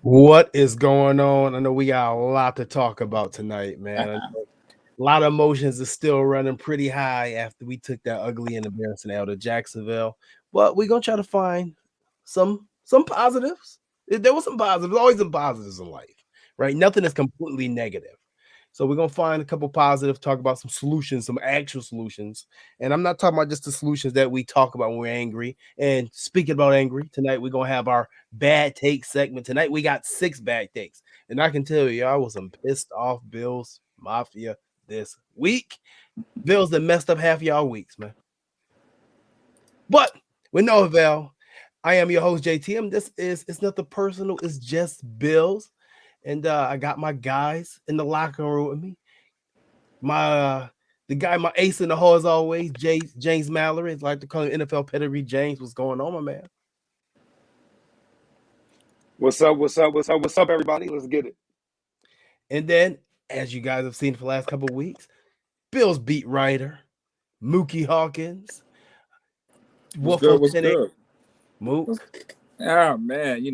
What is going on? I know we got a lot to talk about tonight, man. I know a lot of emotions are still running pretty high after we took that ugly and embarrassing L to Jacksonville. But we're gonna try to find some positives. There was some positives, always some positives in life, right? Nothing is completely negative. So we're gonna find a couple positives, talk about some solutions, some actual solutions. And I'm not talking about just the solutions that we talk about when we're angry. And speaking about angry, tonight we're gonna have our bad take segment. Tonight we got 6 bad takes. And I can tell you, I was some pissed off Bills Mafia this week. Bills that messed up half y'all weeks, man. But with no avail, I am your host, JTM. This is it's nothing personal, it's just Bills. And I got my guys in the locker room with me. My ace in the hole as always, James Mallory. It's like to call him NFL pedigree. James, what's going on, my man? What's up? What's up? What's up? What's up, everybody? Let's get it. And then, as you guys have seen for the last couple of weeks, Bills beat writer, Mookie Hawkins, What's Wolf good? What's 10 good? Mook. Oh man,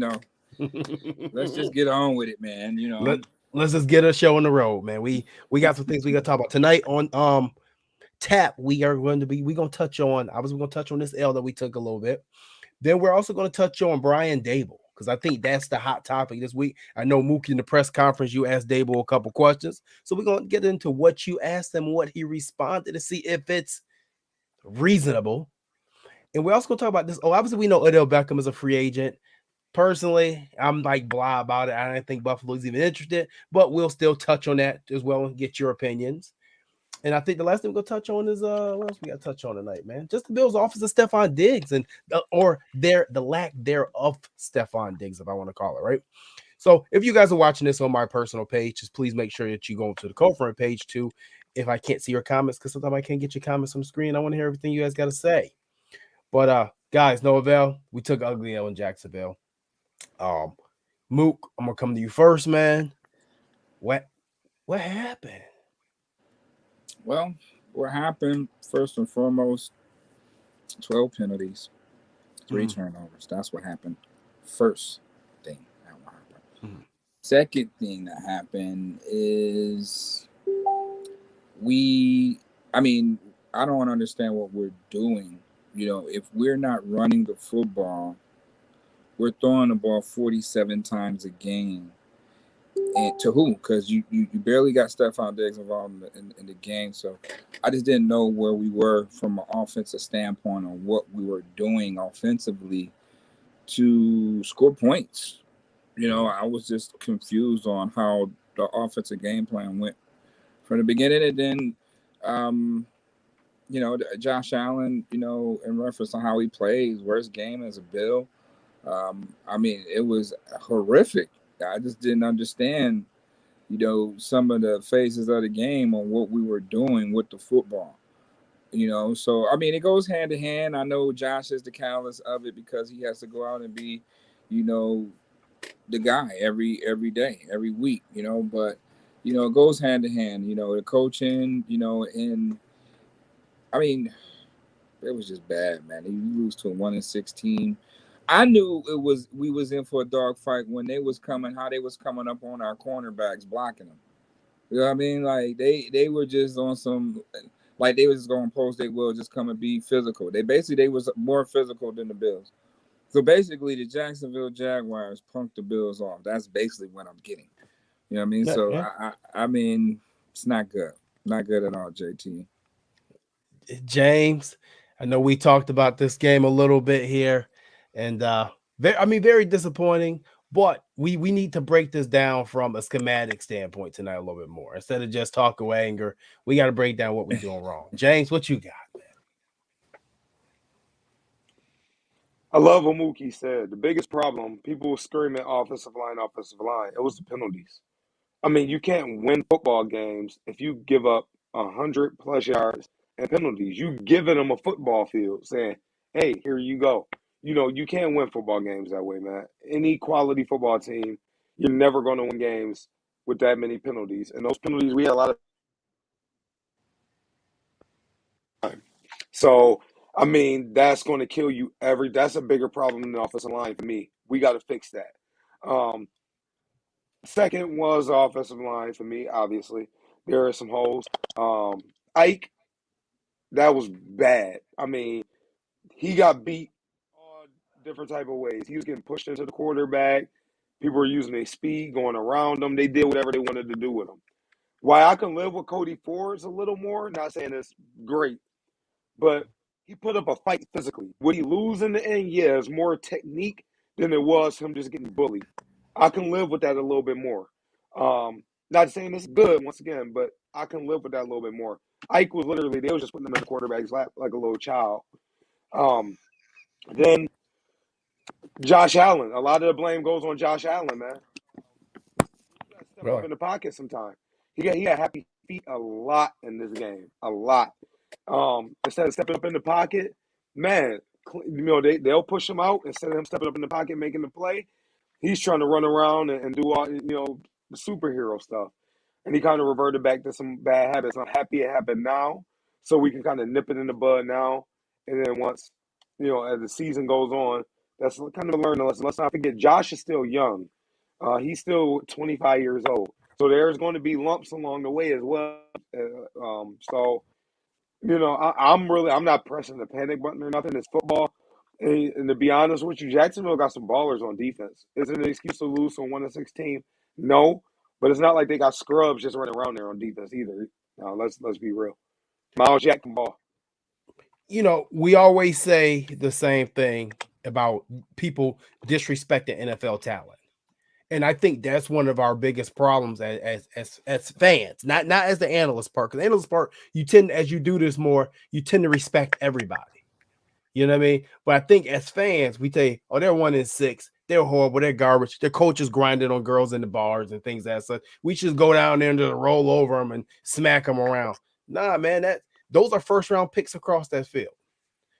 let's just get on with it, man. Let's just get a show on the road, man. We got some things we gotta talk about tonight on tap. We're gonna touch on. We're gonna touch on this L that we took a little bit. Then we're also gonna touch on Brian Daboll because I think that's the hot topic this week. I know Mookie in the press conference, you asked Daboll a couple questions, so we're gonna get into what you asked him, what he responded to see if it's reasonable. And we're also gonna talk about this. Oh, obviously we know Odell Beckham is a free agent. Personally, I'm like blah about it. I don't think Buffalo's even interested, but we'll still touch on that as well and get your opinions. And I think the last thing we're gonna touch on is what else we got to touch on tonight, man? Just the Bills' offense of Stephan Diggs and or the lack thereof Stephan Diggs, if I want to call it right. So if you guys are watching this on my personal page, just please make sure that you go to the Coldfront page too. If I can't see your comments, because sometimes I can't get your comments on the screen, I want to hear everything you guys got to say. But guys, no avail. We took ugly L in Jacksonville. Mook, I'm gonna come to you first, man. What what happened? Well, what happened first and foremost? 12 penalties, 3 turnovers. That's what happened. First thing that happened. Mm. Second thing that happened is we. I mean, I don't understand what we're doing. If we're not running the football, we're throwing the ball 47 times a game. And to who? Because you barely got Stephan Diggs involved in the game. So I just didn't know where we were from an offensive standpoint on what we were doing offensively to score points. I was just confused on how the offensive game plan went from the beginning. And then, Josh Allen, in reference to how he plays, worst game as a Bill. It was horrific. I just didn't understand, some of the phases of the game on what we were doing with the football. So it goes hand to hand. I know Josh is the catalyst of it because he has to go out and be, the guy every day, every week. But it goes hand to hand. The coaching, and it was just bad, man. You lose to a 1-16. I knew we was in for a dog fight when they was coming, how they was coming up on our cornerbacks, blocking them. You know what I mean? Like they were just on some, like they was just going to post they will just come and be physical. They was more physical than the Bills. So basically, the Jacksonville Jaguars punked the Bills off. That's basically what I'm getting. You know what I mean? So Yeah. I mean, it's not good, not good at all, JT. James, I know we talked about this game a little bit here, and very disappointing. But we need to break this down from a schematic standpoint tonight a little bit more instead of just talk away anger. We got to break down what we're doing wrong. James, what you got, man? I love what Mookie said. The biggest problem, people were screaming offensive line, offensive line. It was the penalties. I mean, you can't win football games if you give up 100+ yards and penalties. You giving them a football field saying, hey, here you go. You can't win football games that way, man. Any quality football team, you're never going to win games with that many penalties. And those penalties, we had a lot of time. So, I mean, that's going to kill you that's a bigger problem than the offensive line for me. We got to fix that. Um, Second was the offensive line for me. Obviously, there are some holes. Ike, that was bad. I mean, he got beat all different type of ways. He was getting pushed into the quarterback. People were using their speed, going around him. They did whatever they wanted to do with him. Why I can live with Cody Ford's a little more, not saying it's great, but he put up a fight physically. Would he lose in the end? Yeah, it's more technique than it was him just getting bullied. I can live with that a little bit more. Not saying it's good once again, but I can live with that a little bit more. Ike was literally they was just putting him in the quarterback's lap like a little child. Um, then Josh Allen. A lot of the blame goes on Josh Allen, man. He got to step up Really? in the pocket sometime. He got happy feet a lot in this game, a lot. Instead of stepping up in the pocket, man, they'll push him out instead of him stepping up in the pocket making the play. He's trying to run around and do all the superhero stuff, and he kind of reverted back to some bad habits. I'm happy it happened now, so we can kind of nip it in the bud now, and then once as the season goes on, that's kind of a learning lesson. Let's not forget, Josh is still young. He's still 25 years old, so there's going to be lumps along the way as well. So I'm not pressing the panic button or nothing. It's football. And to be honest with you, Jacksonville got some ballers on defense. Is it an excuse to lose from 1-16? No, but it's not like they got scrubs just running around there on defense either. No, let's be real. Miles Jack can ball. We always say the same thing about people disrespecting NFL talent. And I think that's one of our biggest problems as fans, not as the analyst part. Because the analyst part, you tend, as you do this more, you tend to respect everybody. You know what I mean? But I think as fans, we say, oh, they're 1-6, they're horrible, they're garbage, their coaches grinding on girls in the bars and things like that. We should go down there and just roll over them and smack them around. Nah, man, those are first round picks across that field.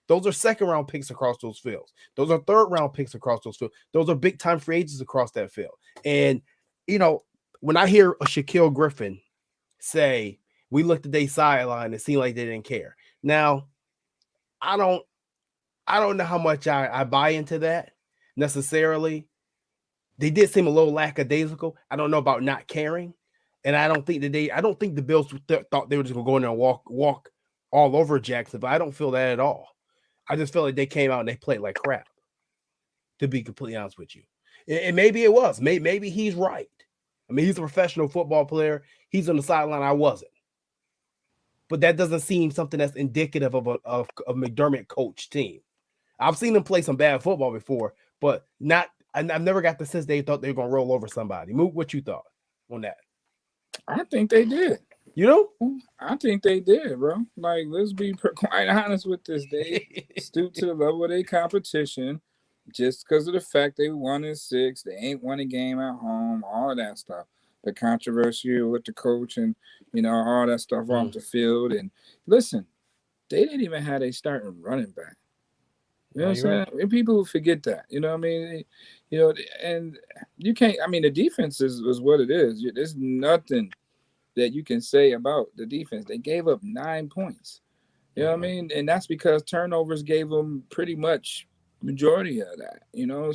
Those are second round picks across those fields. Those are third round picks across those fields. Those are big time free agents across that field. And, when I hear a Shaquille Griffin say, we looked at their sideline, it seemed like they didn't care. Now, I don't know how much I buy into that necessarily. They did seem a little lackadaisical. I don't know about not caring. And I don't think the Bills thought they were just going to go in there and walk all over Jacksonville. I don't feel that at all. I just feel like they came out and they played like crap, to be completely honest with you. And maybe it was. Maybe he's right. I mean, he's a professional football player. He's on the sideline. I wasn't. But that doesn't seem something that's indicative of a McDermott coach team. I've seen them play some bad football before, but not. I've never got the sense they thought they were going to roll over somebody. Mook, what you thought on that? I think they did. I think they did, bro. Like, let's be quite honest with this. They stooped to the level of their competition just because of the fact they 1-6. They ain't won a game at home, all of that stuff. The controversy with the coach and, all that stuff off the field. And listen, they didn't even have a starting running back. You know what I'm saying? Right. And people forget that. You know what I mean? And you can't, the defense is what it is. There's nothing that you can say about the defense. They gave up 9 points. You know what I mean? And that's because turnovers gave them pretty much majority of that,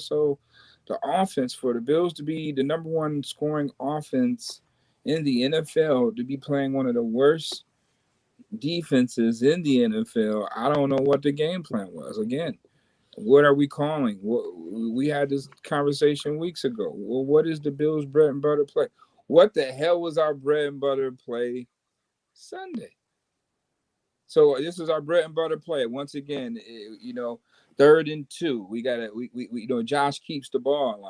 So the offense, for the Bills to be the number one scoring offense in the NFL, to be playing one of the worst defenses in the NFL, I don't know what the game plan was. Again, what are we calling? We had this conversation weeks ago. Well, what is the Bills' bread and butter play? What the hell was our bread and butter play Sunday? So this is our bread and butter play. Once again, 3rd and 2. We Josh keeps the ball.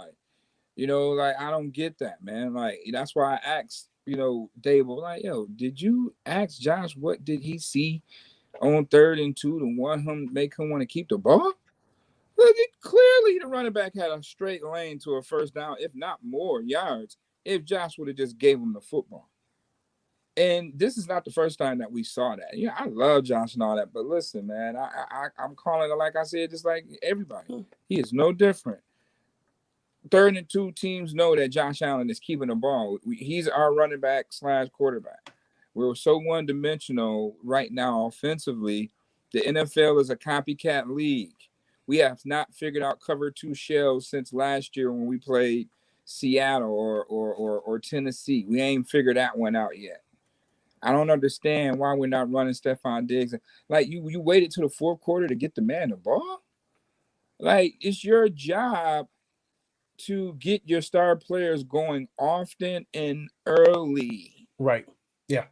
I don't get that, man. That's why I asked, Dabo, did you ask Josh what did he see on 3rd and 2 to make him want to keep the ball? Look, clearly the running back had a straight lane to a first down, if not more yards, if Josh would have just gave him the football. And this is not the first time that we saw that. I love Josh and all that, but listen, man, I'm calling it like I said, just like everybody. He is no different. 3rd and 2 teams know that Josh Allen is keeping the ball. He's our running back / quarterback. We're so one-dimensional right now offensively. The NFL is a copycat league. We have not figured out cover 2 shells since last year when we played Seattle or Tennessee. We ain't figured that one out yet. I don't understand why we're not running Stephan Diggs. Like you waited till the fourth quarter to get the man the ball. Like it's your job to get your star players going often and early. Right. Yeah.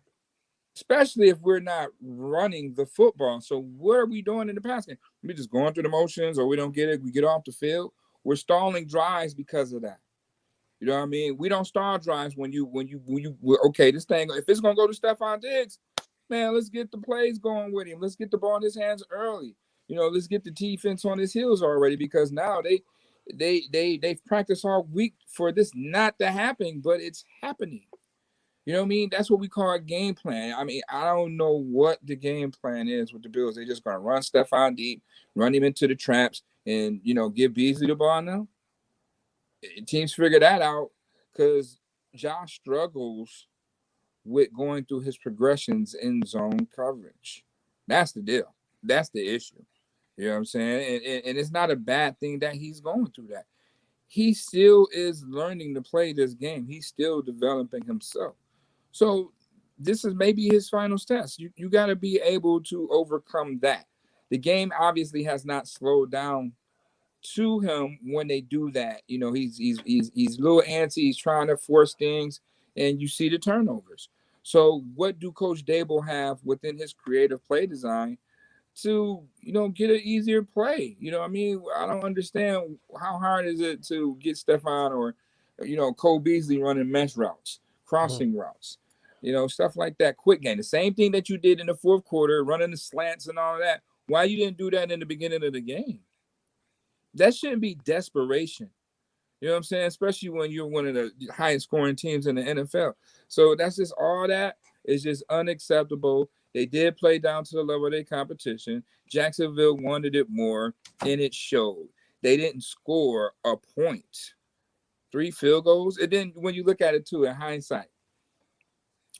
Especially if we're not running the football. So what are we doing in the pass game? We're just going through the motions, or we don't get it. We get off the field. We're stalling drives because of that. You know what I mean? We don't stall drives when you okay, this thing, if it's gonna go to Stephan Diggs, man, let's get the plays going with him. Let's get the ball in his hands early. You know, let's get the defense on his heels already, because now they've practiced all week for this not to happen, but it's happening. You know what I mean? That's what we call a game plan. I mean, I don't know what the game plan is with the Bills. They're just gonna run Stephan deep, run him into the traps, and give Beasley the ball now. Teams figure that out because Josh struggles with going through his progressions in zone coverage. That's the deal. That's the issue. You know what I'm saying? And it's not a bad thing that he's going through that. He still is learning to play this game. He's still developing himself. So this is maybe his final test. You got to be able to overcome that. The game obviously has not slowed down to him when they do that. He's a little antsy. He's trying to force things, and you see the turnovers. So what do Coach Daboll have within his creative play design to get an easier play? I mean, I don't understand how hard is it to get Stephan or Cole Beasley running mesh routes, crossing routes, stuff like that. Quick game, the same thing that you did in the fourth quarter, running the slants and all of that. Why you didn't do that in the beginning of the game? That shouldn't be desperation. You know what I'm saying? Especially when you're one of the highest scoring teams in the NFL. So that's just all that is just unacceptable. They did play down to the level of their competition. Jacksonville wanted it more, and it showed. They didn't score a point. 3 field goals. It didn't, when you look at it too, in hindsight,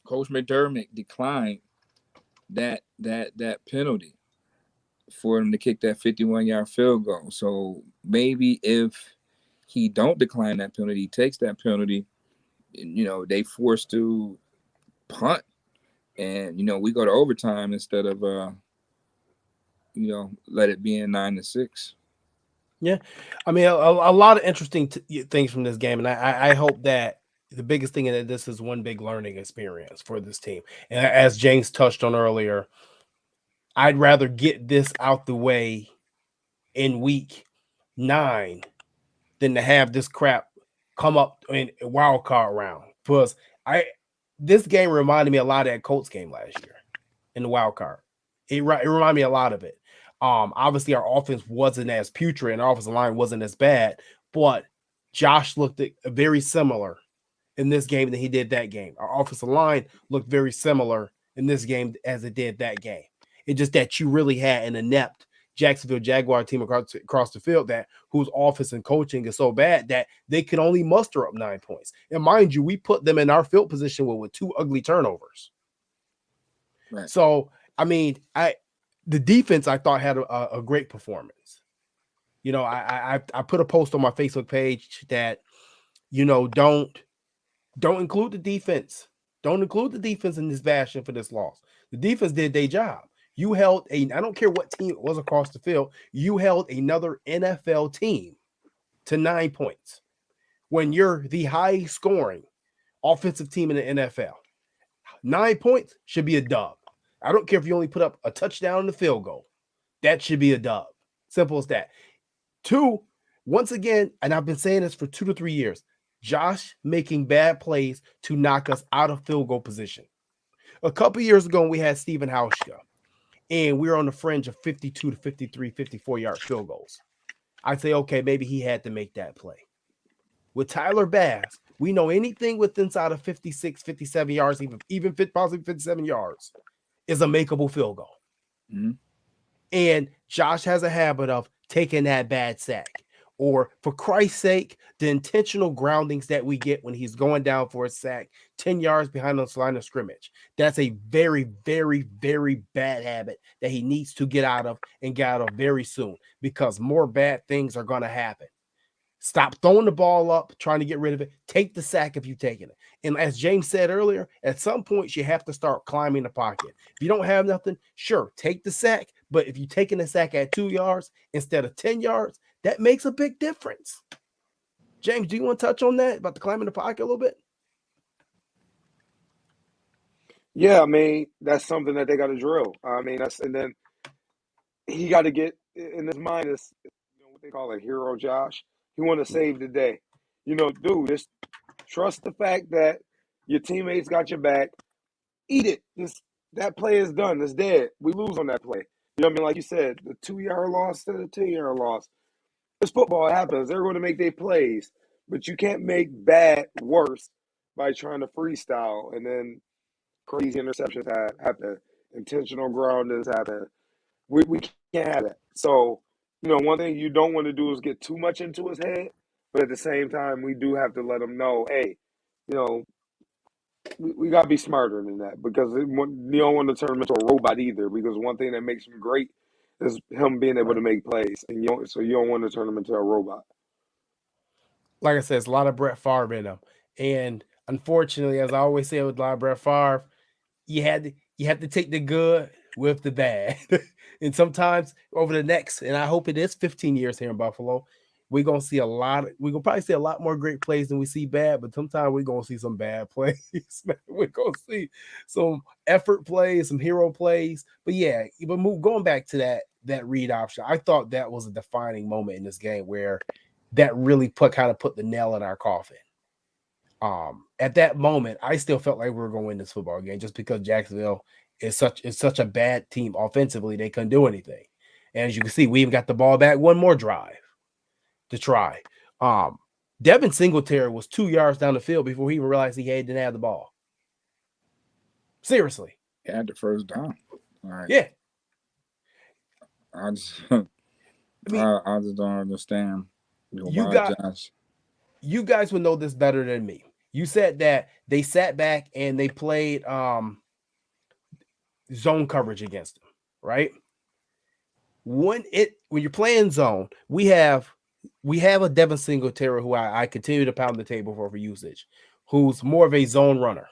Coach McDermott declined that penalty for him to kick that 51-yard field goal. So maybe if he don't decline that penalty, he takes that penalty, they forced to punt, and we go to overtime instead of let it be in 9-6. Yeah, I mean a lot of interesting things from this game, and I hope that the biggest thing in this is one big learning experience for this team. And as James touched on earlier, I'd rather get this out the way in week 9 than to have this crap come up in a wild card round. Because this game reminded me a lot of that Colts game last year in the wild card. It reminded me a lot of it. Obviously our offense wasn't as putrid and our offensive line wasn't as bad, but Josh looked very similar in this game than he did that game. Our offensive line looked very similar in this game as it did that game. It's just that you really had an inept Jacksonville Jaguar team across the field whose offense and coaching is so bad that they can only muster up 9 points. And mind you, we put them in our field position with 2 ugly turnovers. Right. So, I mean, the defense I thought had a great performance. I put a post on my Facebook page that, don't include the defense. Don't include the defense in this bashing for this loss. The defense did their job. You held I don't care what team it was across the field, you held another NFL team to 9 points when you're the highest scoring offensive team in the NFL. 9 points should be a dub. I don't care if you only put up a touchdown and a field goal. That should be a dub. Simple as that. 2, once again, and I've been saying this for 2 to 3 years, Josh making bad plays to knock us out of field goal position. A couple years ago, we had Stephen Hauschka, and we were on the fringe of 52 to 53, 54-yard field goals. I'd say, okay, maybe he had to make that play. With Tyler Bass, we know anything with inside of 56, 57 yards, even possibly 57 yards, is a makeable field goal. Mm-hmm. And Josh has a habit of taking that bad sack. Or, for Christ's sake, the intentional groundings that we get when he's going down for a sack 10 yards behind the line of scrimmage. That's a very, very, very bad habit that he needs to get out of and get out of very soon, because more bad things are going to happen. Stop throwing the ball up, trying to get rid of it. Take the sack if you're taking it. And as James said earlier, at some point you have to start climbing the pocket. If you don't have nothing, sure, take the sack. But if you're taking the sack at 2 yards instead of 10 yards, that makes a big difference. James, do you want to touch on that about the climbing the pocket a little bit? Yeah, I mean, that's something that they got to drill. I mean, and then he got to get in his mind is what they call a hero, Josh. He want to save the day. Dude, just trust the fact that your teammates got your back. Eat it. That play is done. It's dead. We lose on that play. You know what I mean? Like you said, the 2-yard loss to the 2-yard loss. It's football. It happens. They're going to make their plays, but you can't make bad worse by trying to freestyle and then crazy interceptions happen, intentional groundings happen. We can't have that. So, one thing you don't want to do is get too much into his head, but at the same time, we do have to let him know, hey, we got to be smarter than that because you don't want to turn him into a robot either. Because one thing that makes him great is him being able to make plays, and you don't want to turn him into a robot. Like I said, it's a lot of Brett Favre in him, and unfortunately, as I always say with a lot of Brett Favre, you have to take the good with the bad. And sometimes over the next, and I hope it is 15 years here in Buffalo, we're gonna probably see a lot more great plays than we see bad, but sometimes we're gonna see some bad plays. We're gonna see some effort plays, some hero plays. But yeah, going back to that read option, I thought that was a defining moment in this game where that really put the nail in our coffin. At that moment, I still felt like we were going to win this football game just because Jacksonville is such a bad team offensively. They couldn't do anything. And as you can see, we even got the ball back one more drive to try. Devin Singletary was 2 yards down the field before he even realized he didn't have the ball. Seriously. He had the first down. Right. Yeah. I just don't understand. You guys would know this better than me. You said that they sat back and they played zone coverage against them, right? When you're playing zone, we have a Devin Singletary who I continue to pound the table for usage, who's more of a zone runner.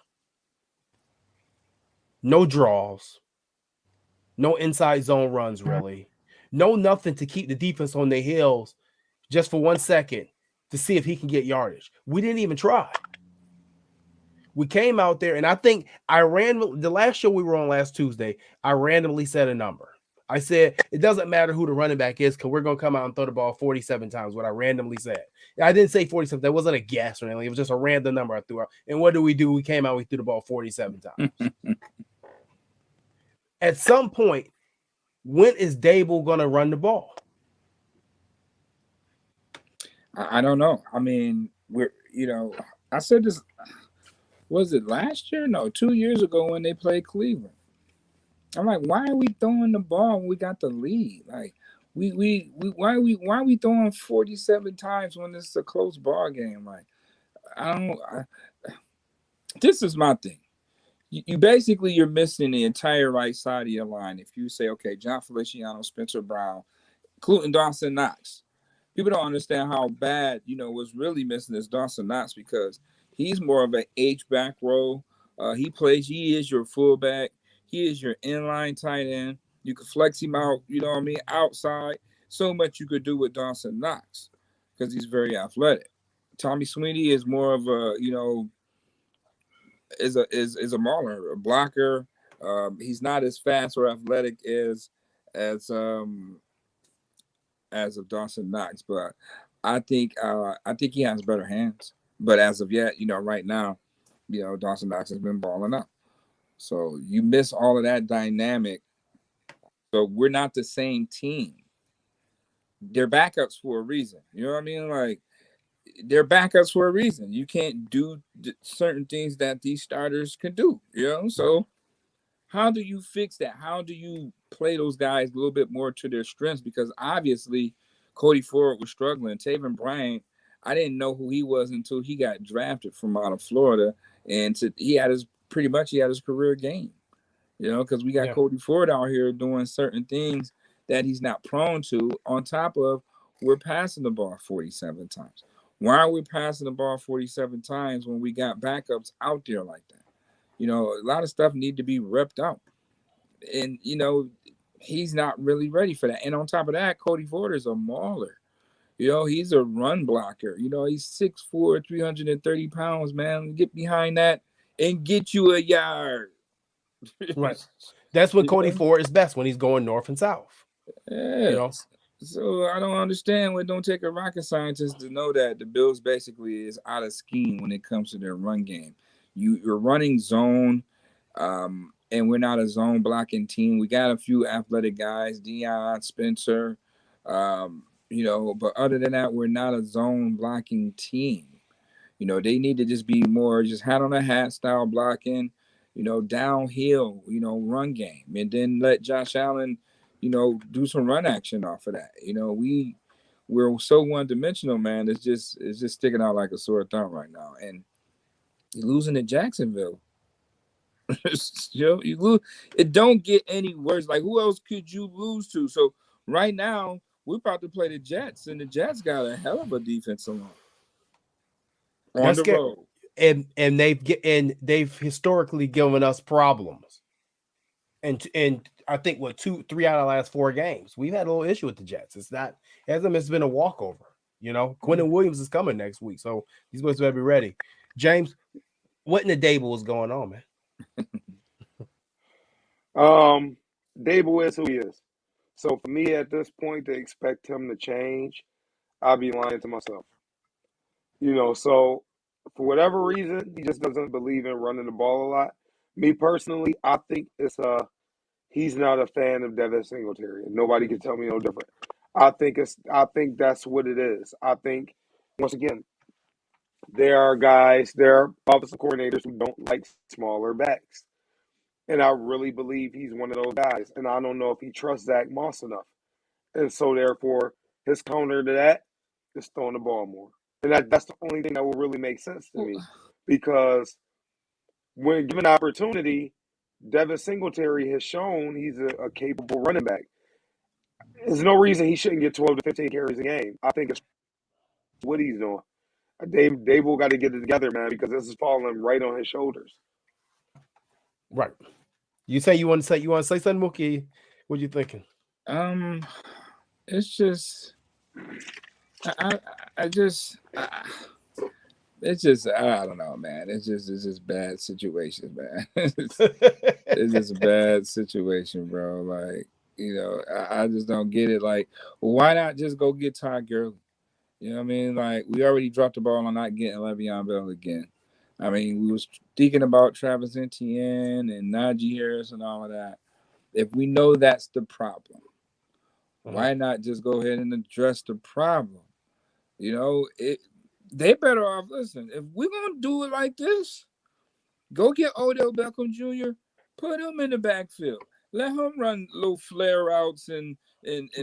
No draws, no inside zone runs, really. No nothing to keep the defense on their heels just for 1 second to see if he can get yardage. We didn't even try. We came out there, and I think the last show we were on last Tuesday, I randomly said a number. I said, it doesn't matter who the running back is because we're going to come out and throw the ball 47 times, what I randomly said. I didn't say 47. That wasn't a guess or anything. It was just a random number I threw out. And what do? We came out, we threw the ball 47 times. At some point, when is Daboll going to run the ball? I don't know. I mean, I said this, was it last year? No, 2 years ago when they played Cleveland. I'm like, why are we throwing the ball when we got the lead? Like, why are we throwing 47 times when it's a close ball game? Like, this is my thing. You're missing the entire right side of your line. If you say, okay, John Feliciano, Spencer Brown, including Dawson Knox. People don't understand how bad, what's really missing is Dawson Knox because he's more of an H-back role. He is your fullback. He is your inline tight end. You can flex him out, outside. So much you could do with Dawson Knox because he's very athletic. Tommy Sweeney is more of a, is a mauler, a blocker. He's not as fast or athletic as of Dawson Knox, but I think he has better hands. But as of yet, right now, Dawson Knox has been balling up. So you miss all of that dynamic. So we're not the same team. They're backups for a reason. You know what I mean? Like, they're backups for a reason. You can't do certain things that these starters can do, So how do you fix that? How do you play those guys a little bit more to their strengths? Because obviously Cody Ford was struggling. Taven Bryan, I didn't know who he was until he got drafted from out of Florida. And he had his career game, because we got Cody Ford out here doing certain things that he's not prone to, on top of we're passing the ball 47 times. Why are we passing the ball 47 times when we got backups out there like that? A lot of stuff need to be ripped out. And, he's not really ready for that. And on top of that, Cody Ford is a mauler. He's a run blocker. He's 6'4", 330 pounds, man. Get behind that and get you a yard. Right. That's what You Cody know? Ford is best when he's going north and south. Yeah. So I don't understand. It don't take a rocket scientist to know that the Bills basically is out of scheme when it comes to their run game. You're running zone, and we're not a zone blocking team. We got a few athletic guys, Dion, Spencer, but other than that, we're not a zone blocking team. They need to just be more just hat on a hat style blocking, downhill, run game, and then let Josh Allen, do some run action off of that. We're so one dimensional, man. It's just sticking out like a sore thumb right now, and you're losing to Jacksonville. You lose. It don't get any worse. Like, who else could you lose to? So right now we're about to play the Jets, and the Jets got a hell of a defensive line on That's the scary. road. And they've historically given us problems. And I think 3 out of the last 4 games we've had a little issue with the Jets. It's been a walkover. Quentin Williams is coming next week, so these boys better be ready. James, what in the Daboll is going on, man? Dabo is who he is. So for me at this point to expect him to change, I'll be lying to myself. So for whatever reason, he just doesn't believe in running the ball a lot. Me personally, I think he's not a fan of Devin Singletary. Nobody can tell me no different. I think that's what it is. I think once again, there are offensive coordinators who don't like smaller backs. And I really believe he's one of those guys. And I don't know if he trusts Zach Moss enough. And so therefore his counter to that is throwing the ball more. And that's the only thing that will really make sense to me. Because when given opportunity, Devin Singletary has shown he's a capable running back. There's no reason he shouldn't get 12 to 15 carries a game. I think it's what he's doing. Dable got to get it together, man, because this is falling right on his shoulders. Right. You want to say something, Mookie? What you thinking? It's just, I just, it's just, I don't know, man. It's just bad situation, man. It's just a bad situation, bro. Like, I just don't get it. Like, why not just go get Todd Gurley? You know what I mean? Like, we already dropped the ball on not getting Le'Veon Bell again. I mean, we was thinking about Travis Etienne and Najee Harris and all of that. If we know that's the problem, why not just go ahead and address the problem? They better off. Listen, if we're gonna do it like this, go get Odell Beckham Jr., put him in the backfield, let him run little flare outs and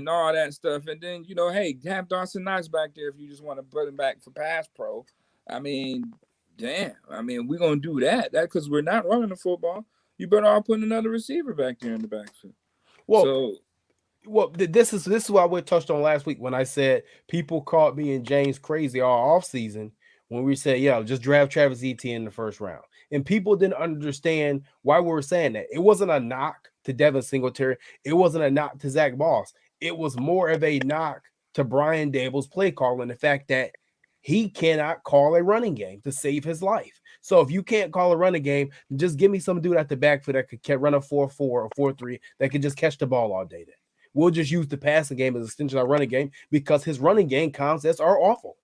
all that stuff, and then hey, have Dawson Knox back there if you just want to put him back for pass pro. I mean, damn. I mean, we're gonna do that because we're not running the football. You better all put another receiver back there in the backfield. This is what we touched on last week when I said people called me and James crazy all offseason when we said, just draft Travis Etienne in the first round. And people didn't understand why we were saying that. It wasn't a knock to Devin Singletary. It wasn't a knock to Zach Moss. It was more of a knock to Brian Daboll's play call and the fact that he cannot call a running game to save his life. So if you can't call a running game, just give me some dude at the backfield that could run a 4-4 or 4-3 that can just catch the ball all day. We'll just use the passing game as an extension of our running game because his running game concepts are awful.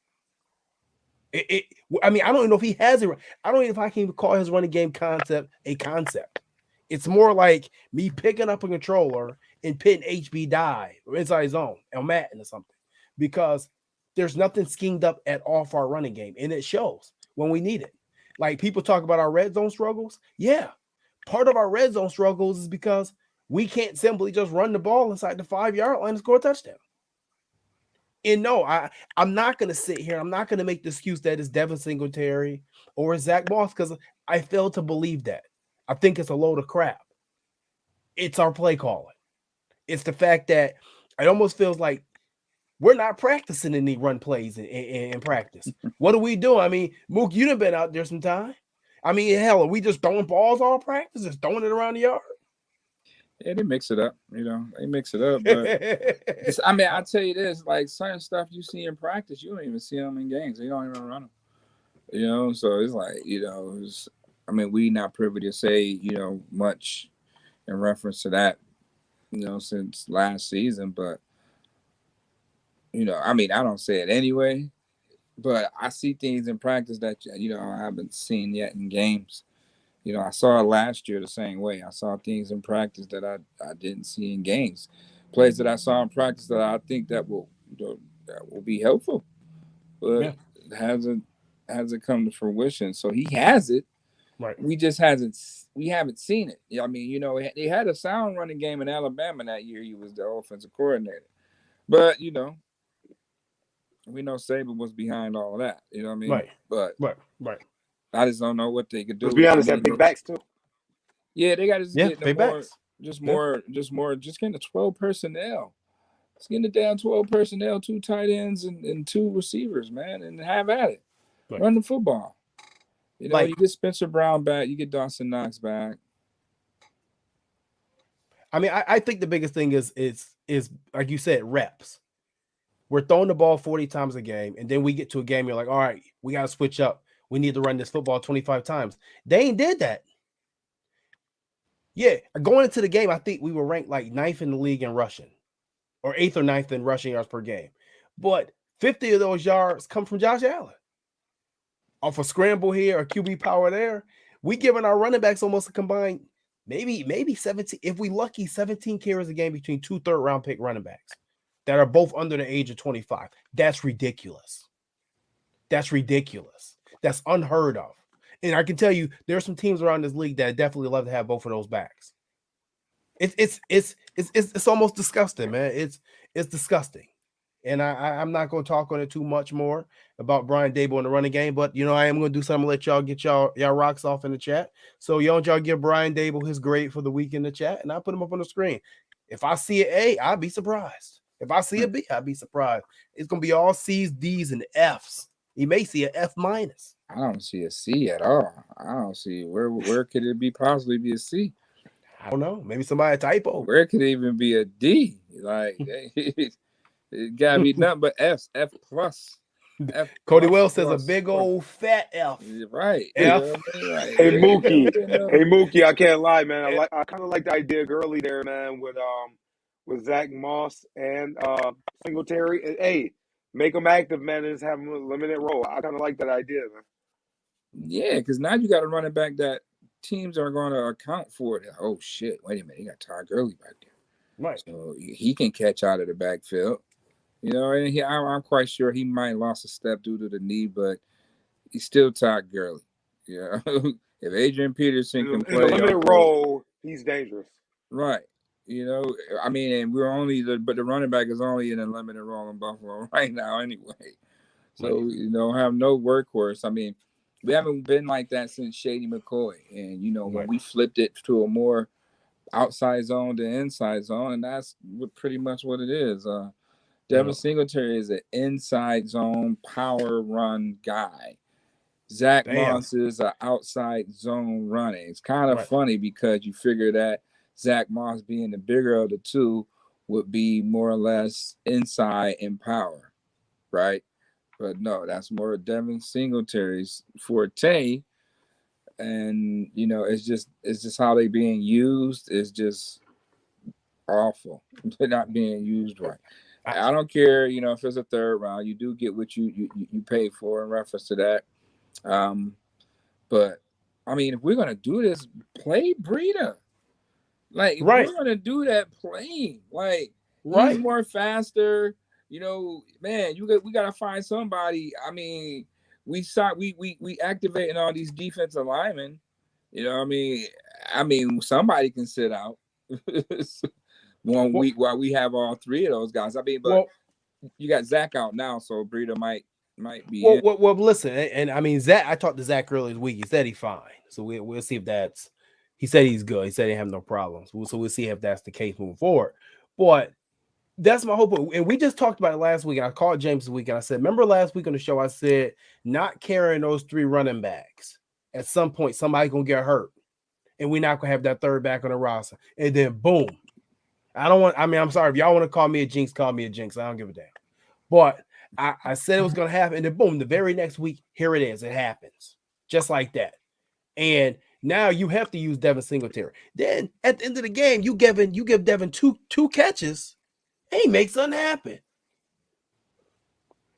I mean, I don't even know if he has it. I don't even know if I can even call his running game concept a concept. It's more like me picking up a controller and pitting HB dive or inside zone on Madden or something because there's nothing schemed up at all for our running game, and it shows when we need it. Like people talk about our red zone struggles. Yeah, part of our red zone struggles is because we can't simply just run the ball inside the 5-yard line and score a touchdown. And no, I'm not going to sit here. I'm not going to make the excuse that it's Devin Singletary or Zach Moss because I fail to believe that. I think it's a load of crap. It's our play calling. It's the fact that it almost feels like we're not practicing any run plays in practice. What do we do? I mean, Mook, you done been out there some time. I mean, hell, are we just throwing balls all practice, just throwing it around the yard? Yeah, they mix it up. They mix it up. But I mean, I tell you this: like certain stuff you see in practice, you don't even see them in games. They don't even run them. So it's like I mean, we not privy to say much in reference to that, since last season. But I mean, I don't say it anyway. But I see things in practice that I haven't seen yet in games. I saw it last year the same way. I saw things in practice that I didn't see in games. Plays that I saw in practice that I think that will be helpful, but Yeah. it hasn't come to fruition. So he has it. Right. We haven't seen it. I mean, they had a sound running game in Alabama that year. He was the offensive coordinator, but we know Saban was behind all of that. You know what I mean? Right. But Right. I just don't know what they could do. Let's be honest, I that mean, big backs too. yeah, they got to just Yeah, get big more, backs. just Yeah. more, just getting the 12 personnel. Let's get it down 12 personnel, 2 tight ends and 2 receivers, man, and have at it. Right. Run the football. You Like, get Spencer Brown back, you get Dawson Knox back. I mean, I think the biggest thing is like you said, reps. We're throwing the ball 40 times a game, and then we get to a game, you're like, all right, we got to switch up. We need to run this football 25 times. They ain't did that. Yeah, going into the game, I think we were ranked like 9th in the league in rushing, or 8th or 9th in rushing yards per game. But 50 of those yards come from Josh Allen. Off a scramble here, or QB power there. We giving our running backs almost a combined maybe 17, if we lucky, 17 carries a game between 2 third-round pick running backs that are both under the age of 25. That's ridiculous. That's ridiculous. That's unheard of. And I can tell you, there are some teams around this league that definitely love to have both of those backs. It's almost disgusting, man. It's disgusting. And I'm not going to talk on it too much more about Brian Dabo in the running game, but I am going to do something to let y'all get y'all rocks off in the chat. So y'all give Brian Dabo his grade for the week in the chat, and I'll put him up on the screen. If I see an A, I'll be surprised. If I see a B, I'll be surprised. It's going to be all C's, D's, and F's. You may see an F minus. I don't see a C at all. I don't see where could it be possibly be a C? I don't know. Maybe somebody typo. Where could it even be a D? Like it gotta be nothing but F plus. F Cody plus, Wells says plus, a big old fat F. Right. F. Right. Hey Mookie, I can't lie, man. I kind of like the idea early there, man, with Zach Moss and Singletary. And, hey, make them active, man, and just have them a limited role. I kind of like that idea, man. Yeah, because now you got a running back that teams are going to account for it. Oh shit! Wait a minute, he got Todd Gurley back there, right? So he can catch out of the backfield. And I'm quite sure he might have lost a step due to the knee, but he's still Todd Gurley. Yeah, if Adrian Peterson can play in a limited role, he's dangerous. Right. I mean, and we're only but the running back is only in a limited role in Buffalo right now anyway. So have no workhorse. I mean, we haven't been like that since Shady McCoy, and when we flipped it to a more outside zone to inside zone, and that's pretty much what it is. Devin Singletary is an inside zone power run guy. Zach Moss is an outside zone running. It's kind of funny because you figure that Zach Moss, being the bigger of the two, would be more or less inside in power, right? But no, that's more Devin Singletary's forte. And it's just how they being used is just awful. They're not being used right. I don't care, if it's a third round, you do get what you pay for in reference to that. But I mean, if we're gonna do this, play Breida. Like, if we're gonna do that, play. Like, he's more faster. Man, we gotta find somebody. I mean, we activating all these defensive linemen. I mean, somebody can sit out 1 week while we have all 3 of those guys. I mean, but you got Zach out now, so Breida might be. Well, listen, and I mean, Zach. I talked to Zach earlier this week. He said he's fine, so we'll see if that's. He said he's good. He said he have no problems. So we'll see if that's the case moving forward. But That's my hope. And we just talked about it last week. I called James this week and I said, remember last week on the show, I said, not carrying those 3 running backs. At some point, somebody's going to get hurt. And we're not going to have that third back on the roster. And then, boom. I'm sorry. If y'all want to call me a jinx, call me a jinx. I don't give a damn. But I said it was going to happen. And then, boom, the very next week, here it is. It happens. Just like that. And now you have to use Devin Singletary. Then, at the end of the game, you give Devin two catches. He makes something happen.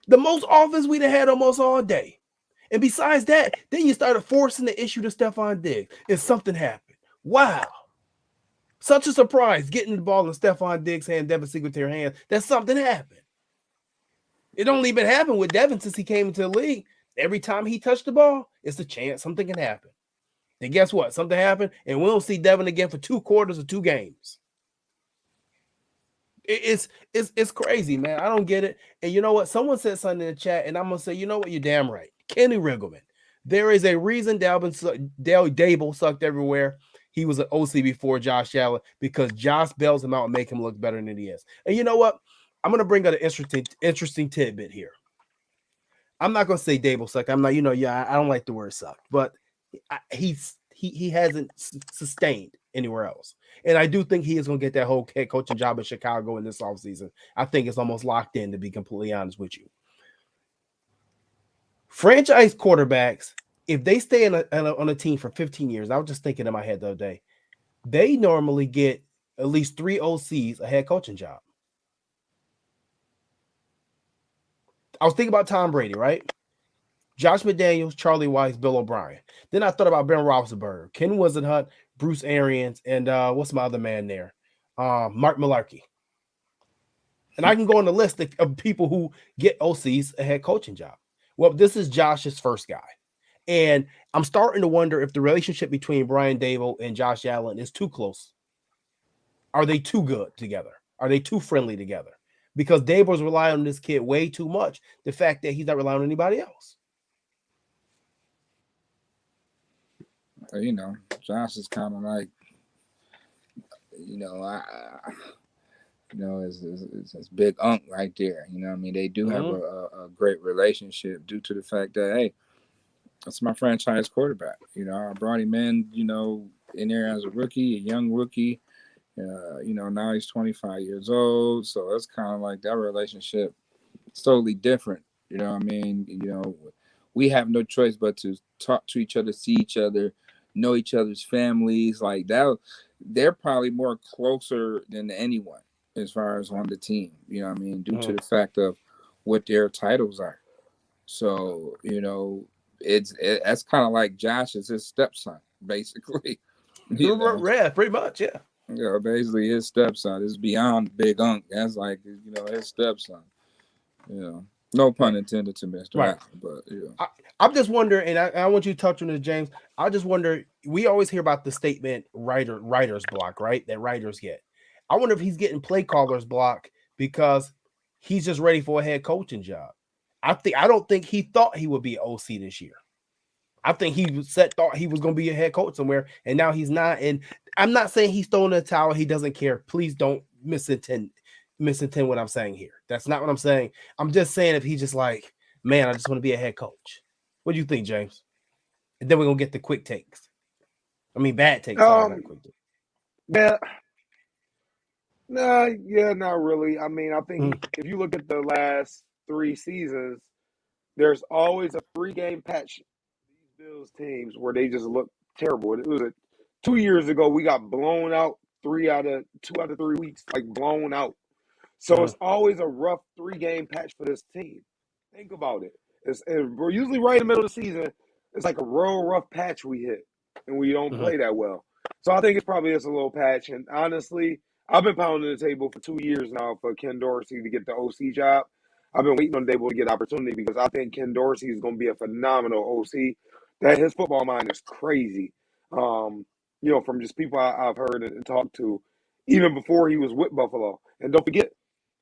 The most offense we'd have had almost all day. And besides that, then you started forcing the issue to Stephan Diggs. And something happened. Wow. Such a surprise getting the ball in Stephan Diggs' hand, Devin Singletary's hand, that something happened. It only been happened with Devin since he came into the league. Every time he touched the ball, it's a chance something can happen. And guess what? Something happened, and we don't see Devin again for 2 quarters or 2 games. It's crazy, man. I don't get it. And you know what? Someone said something in the chat, and I'm gonna say, you know what? You're damn right. Kenny Riggleman. There is a reason Daboll sucked everywhere. He was an OC before Josh Allen because Josh bails him out and make him look better than he is. And you know what? I'm gonna bring up an interesting tidbit here. I'm not gonna say Daboll sucked. I'm not, I don't like the word sucked, but he hasn't sustained anywhere else. And I do think he is going to get that whole head coaching job in Chicago in this offseason. I think it's almost locked in, to be completely honest with you. Franchise quarterbacks, if they stay on a team for 15 years, I was just thinking in my head the other day, they normally get at least 3 OCs a head coaching job. I was thinking about Tom Brady, right? Josh McDaniels, Charlie Weiss, Bill O'Brien. Then I thought about Ben Roethlisberger, Ken Wisenhunt, Bruce Arians, and what's my other man there? Mark Mularkey. And I can go on the list of people who get OCs a head coaching job. Well, this is Josh's first guy. And I'm starting to wonder if the relationship between Brian Daboll and Josh Allen is too close. Are they too good together? Are they too friendly together? Because Daboll's relying on this kid way too much. The fact that he's not relying on anybody else. Josh is kind of like, it's big unk right there. You know what I mean? They do have a great relationship due to the fact that, hey, that's my franchise quarterback. I brought him in, in there as a rookie, a young rookie. Now he's 25 years old. So it's kind of like that relationship is totally different. You know what I mean? We have no choice but to talk to each other, see each other, know each other's families. Like that, they're probably more closer than anyone as far as on the team. You know what I mean? Due to the fact of what their titles are. So, that's kind of like Josh is his stepson, basically. Yeah, pretty much, yeah. Basically his stepson is beyond big unk. That's like, his stepson. No pun intended to Mr. Right. Allen, but I'm just wondering, and I want you to touch on this, James. I just wonder, we always hear about the statement writer's block, right? That writers get. I wonder if he's getting play caller's block because he's just ready for a head coaching job. I don't think he thought he would be an OC this year. I think he thought he was going to be a head coach somewhere, and now he's not. And I'm not saying he's throwing the towel. He doesn't care. Please don't misintend what I'm saying here. That's not what I'm saying. I'm just saying if he's just like, man, I just want to be a head coach. What do you think, James? And then we're going to get the quick takes. I mean, bad takes. Sorry, not quick takes. Yeah, not really. I mean, I think if you look at the last 3 seasons, there's always a 3-game patch these Bills teams where they just look terrible. It was 2 years ago we got blown out 2 out of 3 weeks, like blown out. So it's always a rough 3-game patch for this team. Think about it. We're usually right in the middle of the season. It's like a real rough patch we hit, and we don't play that well. So I think it's probably just a little patch. And honestly, I've been pounding the table for 2 years now for Ken Dorsey to get the OC job. I've been waiting on Dabo to get opportunity because I think Ken Dorsey is going to be a phenomenal OC. That his football mind is crazy. From just people I've heard and talked to, even before he was with Buffalo. And don't forget,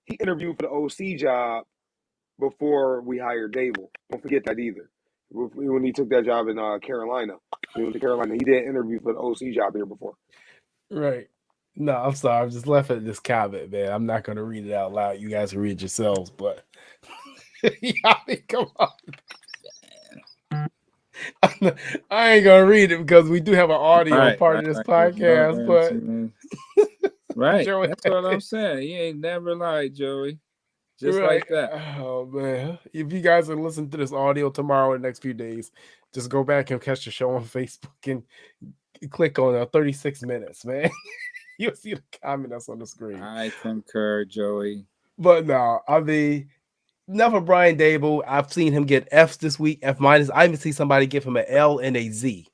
he interviewed for the OC job before we hired Daboll. Don't forget that either. When he took that job in Carolina, he went to Carolina. He did interview for the OC job here before. Right. No, I'm sorry. I'm just laughing at this comment, man. I'm not going to read it out loud. You guys can read yourselves, but I mean, come on. I ain't gonna read it because we do have an audio Right, part right, of this right. There's no podcast, but guarantee, man. Right. Joey, That's what I'm saying. He ain't never lied, Joey. Just right? like that. Oh man, if you guys are listening to this audio tomorrow or the next few days, just go back and catch the show on Facebook and click on 36 minutes, man. You'll see the comment that's on the screen. I concur, Joey. But no, I mean, enough of Brian Daboll. I've seen him get F's this week, F minus. I even see somebody give him an L and a Z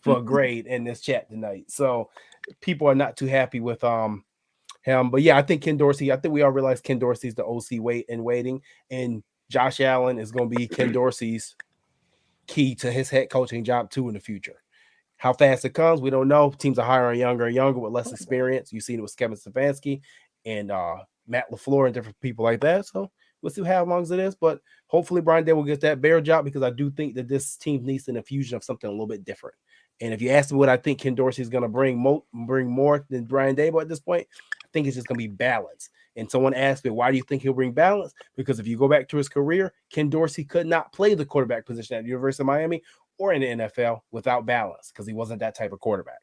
for a grade in this chat tonight. So people are not too happy with him. But yeah, I think Ken Dorsey. I think we all realize Ken Dorsey's the OC waiting, and Josh Allen is going to be Ken Dorsey's key to his head coaching job too in the future. How fast it comes, we don't know. Teams are hiring younger and younger with less experience. You've seen it with Kevin Stefanski and Matt LaFleur and different people like that. So we'll see how long it is. But hopefully Brian Day will get that Bear job because I do think that this team needs an infusion of something a little bit different. And if you ask me what I think Ken Dorsey is going to bring more than Brian Daboll at this point, I think it's just going to be balance. And someone asked me, why do you think he'll bring balance? Because if you go back to his career, Ken Dorsey could not play the quarterback position at the University of Miami or in the NFL without balance because he wasn't that type of quarterback.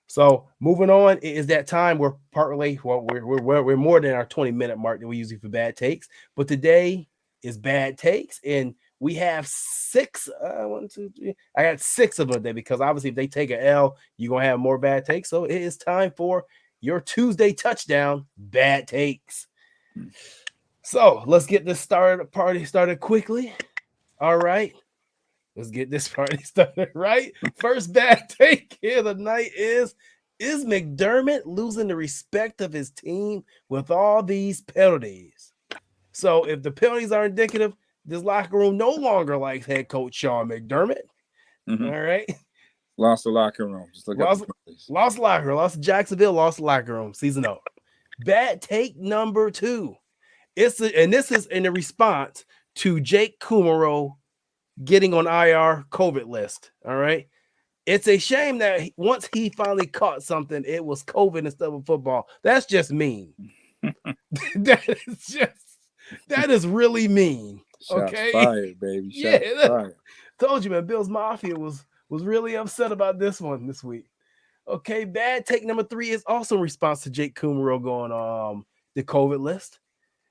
So moving on, it is that time we're we're more than our 20-minute mark that we usually for bad takes, but today is bad takes, and we have six. One, two, three. I got six of them today because obviously if they take an L, you're gonna have more bad takes. So it is time for your Tuesday touchdown bad takes. So let's get this party started quickly. All right. Let's get this party started, right? First bad take here of the night is McDermott losing the respect of his team with all these penalties? So if the penalties are indicative, this locker room no longer likes head coach Sean McDermott. Mm-hmm. All right. Lost the locker room. Just look at the penalties. Lost locker room. Lost Jacksonville. Lost locker room. Season over. Bad take number 2. This is in a response to Jake Kumaro getting on IR COVID list. All right. It's a shame that once he finally caught something, it was COVID instead of football. That's just mean. that is really mean. Shots okay. Fired, baby. Shots fired. Told you, man. Bill's Mafia was really upset about this one this week. Okay, bad take number 3 is also in response to Jake Kumaro going on the COVID list.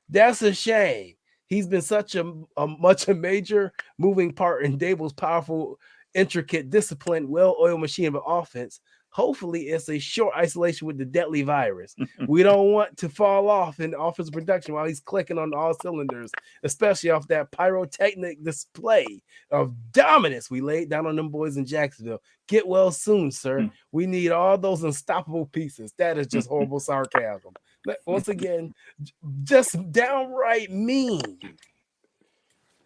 That's a shame. He's been such a major moving part in Daboll's powerful, intricate, disciplined, well-oiled machine of an offense. Hopefully, it's a short isolation with the deadly virus. We don't want to fall off in offensive production while he's clicking on all cylinders, especially off that pyrotechnic display of dominance we laid down on them boys in Jacksonville. Get well soon, sir. We need all those unstoppable pieces. That is just horrible sarcasm. Once again, just downright mean.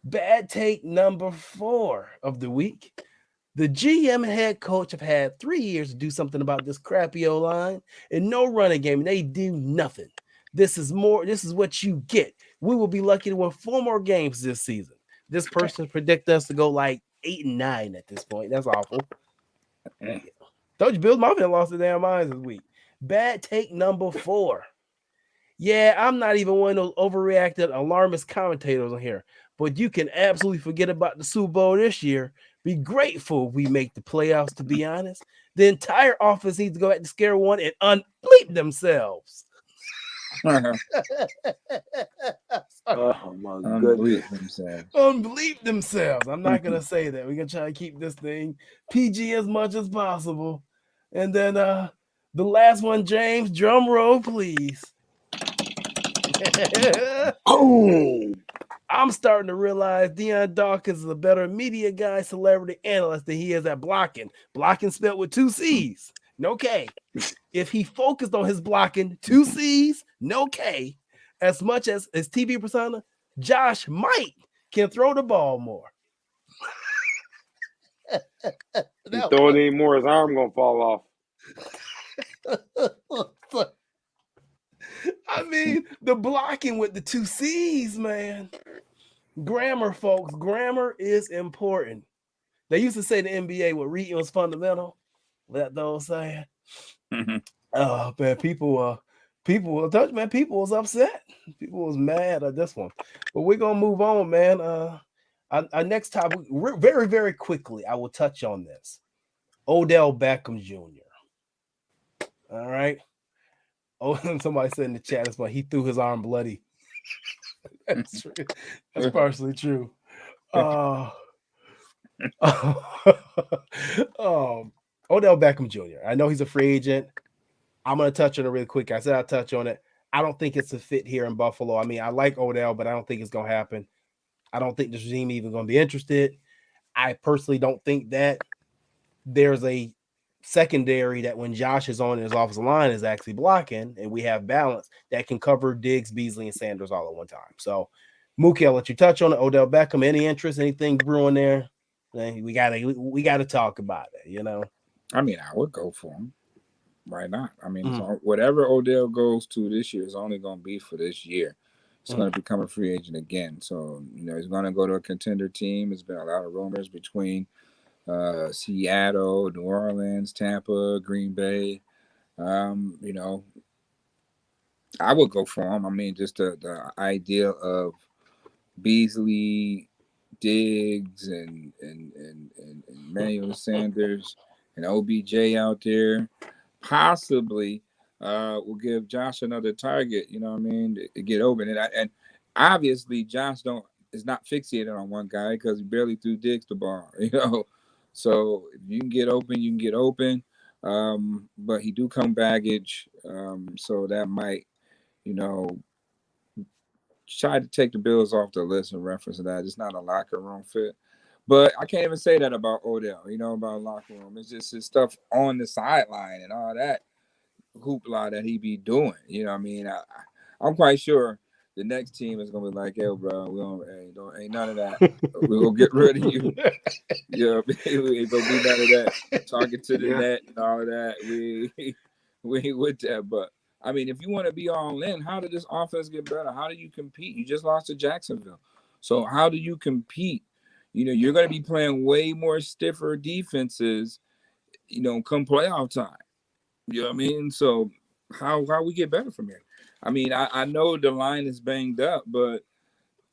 Bad take number 4 of the week. The GM and head coach have had 3 years to do something about this crappy O-line and no running game, and they do nothing. This is what you get. We will be lucky to win 4 more games this season. This person predict us to go like 8-9 at this point. That's awful. Told you, Bill Mafia lost their damn minds this week. Bad take number 4. Yeah, I'm not even one of those overreacted alarmist commentators on here, but you can absolutely forget about the Super Bowl this year. Be grateful we make the playoffs, to be honest. The entire offense needs to go back to square one and unbleep themselves. Oh my goodness. Unbleep themselves. I'm not going to say that. We're going to try to keep this thing PG as much as possible. And then the last one, James, drum roll, please. Oh, I'm starting to realize Deion Dawkins is a better media guy, celebrity analyst than he is at blocking. Blocking spelled with 2 C's, no K. If he focused on his blocking, 2 C's, no K, as much as his TV persona, Josh might can throw the ball more. He throw it anymore, his arm gonna fall off. I mean, the blocking with the 2 C's, man. Grammar, folks. Grammar is important. They used to say the NBA what reading was fundamental. Let those say. Oh man, people will touch, man. People was upset. People was mad at this one. But we're gonna move on, man. Our next topic, very, very quickly, I will touch on this. Odell Beckham Jr. All right. Oh, somebody said in the chat, it's like he threw his arm bloody. That's true. That's partially true. Uh, Odell Beckham Jr. I know he's a free agent. I'm gonna touch on it really quick. I said I'll touch on it. I don't think it's a fit here in Buffalo. I mean, I like Odell, but I don't think it's gonna happen. I don't think this regime even gonna be interested. I personally don't think that there's a secondary that when Josh is on his offensive line is actually blocking, and we have balance that can cover Diggs, Beasley, and Sanders all at one time. So, Mookie, I'll let you touch on it. Odell Beckham, any interest, anything brewing there? We gotta talk about it. You know. I mean, I would go for him. Why not? I mean, Mm-hmm. whatever Odell goes to this year is only going to be for this year. He's Mm-hmm. going to become a free agent again. So, he's going to go to a contender team. There's been a lot of rumors between Seattle, New Orleans, Tampa, Green Bay. You know, I would go for him. I mean, just the idea of Beasley, Diggs, and Emmanuel Sanders and OBJ out there, possibly will give Josh another target. You know what I mean? To get open, and obviously Josh is not fixated on one guy because he barely threw Diggs the ball. You know, so if you can get open, you can get open. But he do come baggage, so that might, you know, try to take the Bills off the list in reference to that. It's not a locker room fit. But I can't even say that about Odell, about locker room. It's just his stuff on the sideline and all that hoopla that he be doing. You know what I mean? I'm quite sure the next team is gonna be like, "Yo, bro, we ain't none of that. We're gonna get rid of you." Yeah, it ain't gonna be none of that. Talking to the net and all of that. We ain't with that. But I mean, if you want to be all in, how did this offense get better? How do you compete? You just lost to Jacksonville. So how do you compete? You're gonna be playing way more stiffer defenses, come playoff time. You know what I mean? So how we get better from here? I mean, I know the line is banged up, but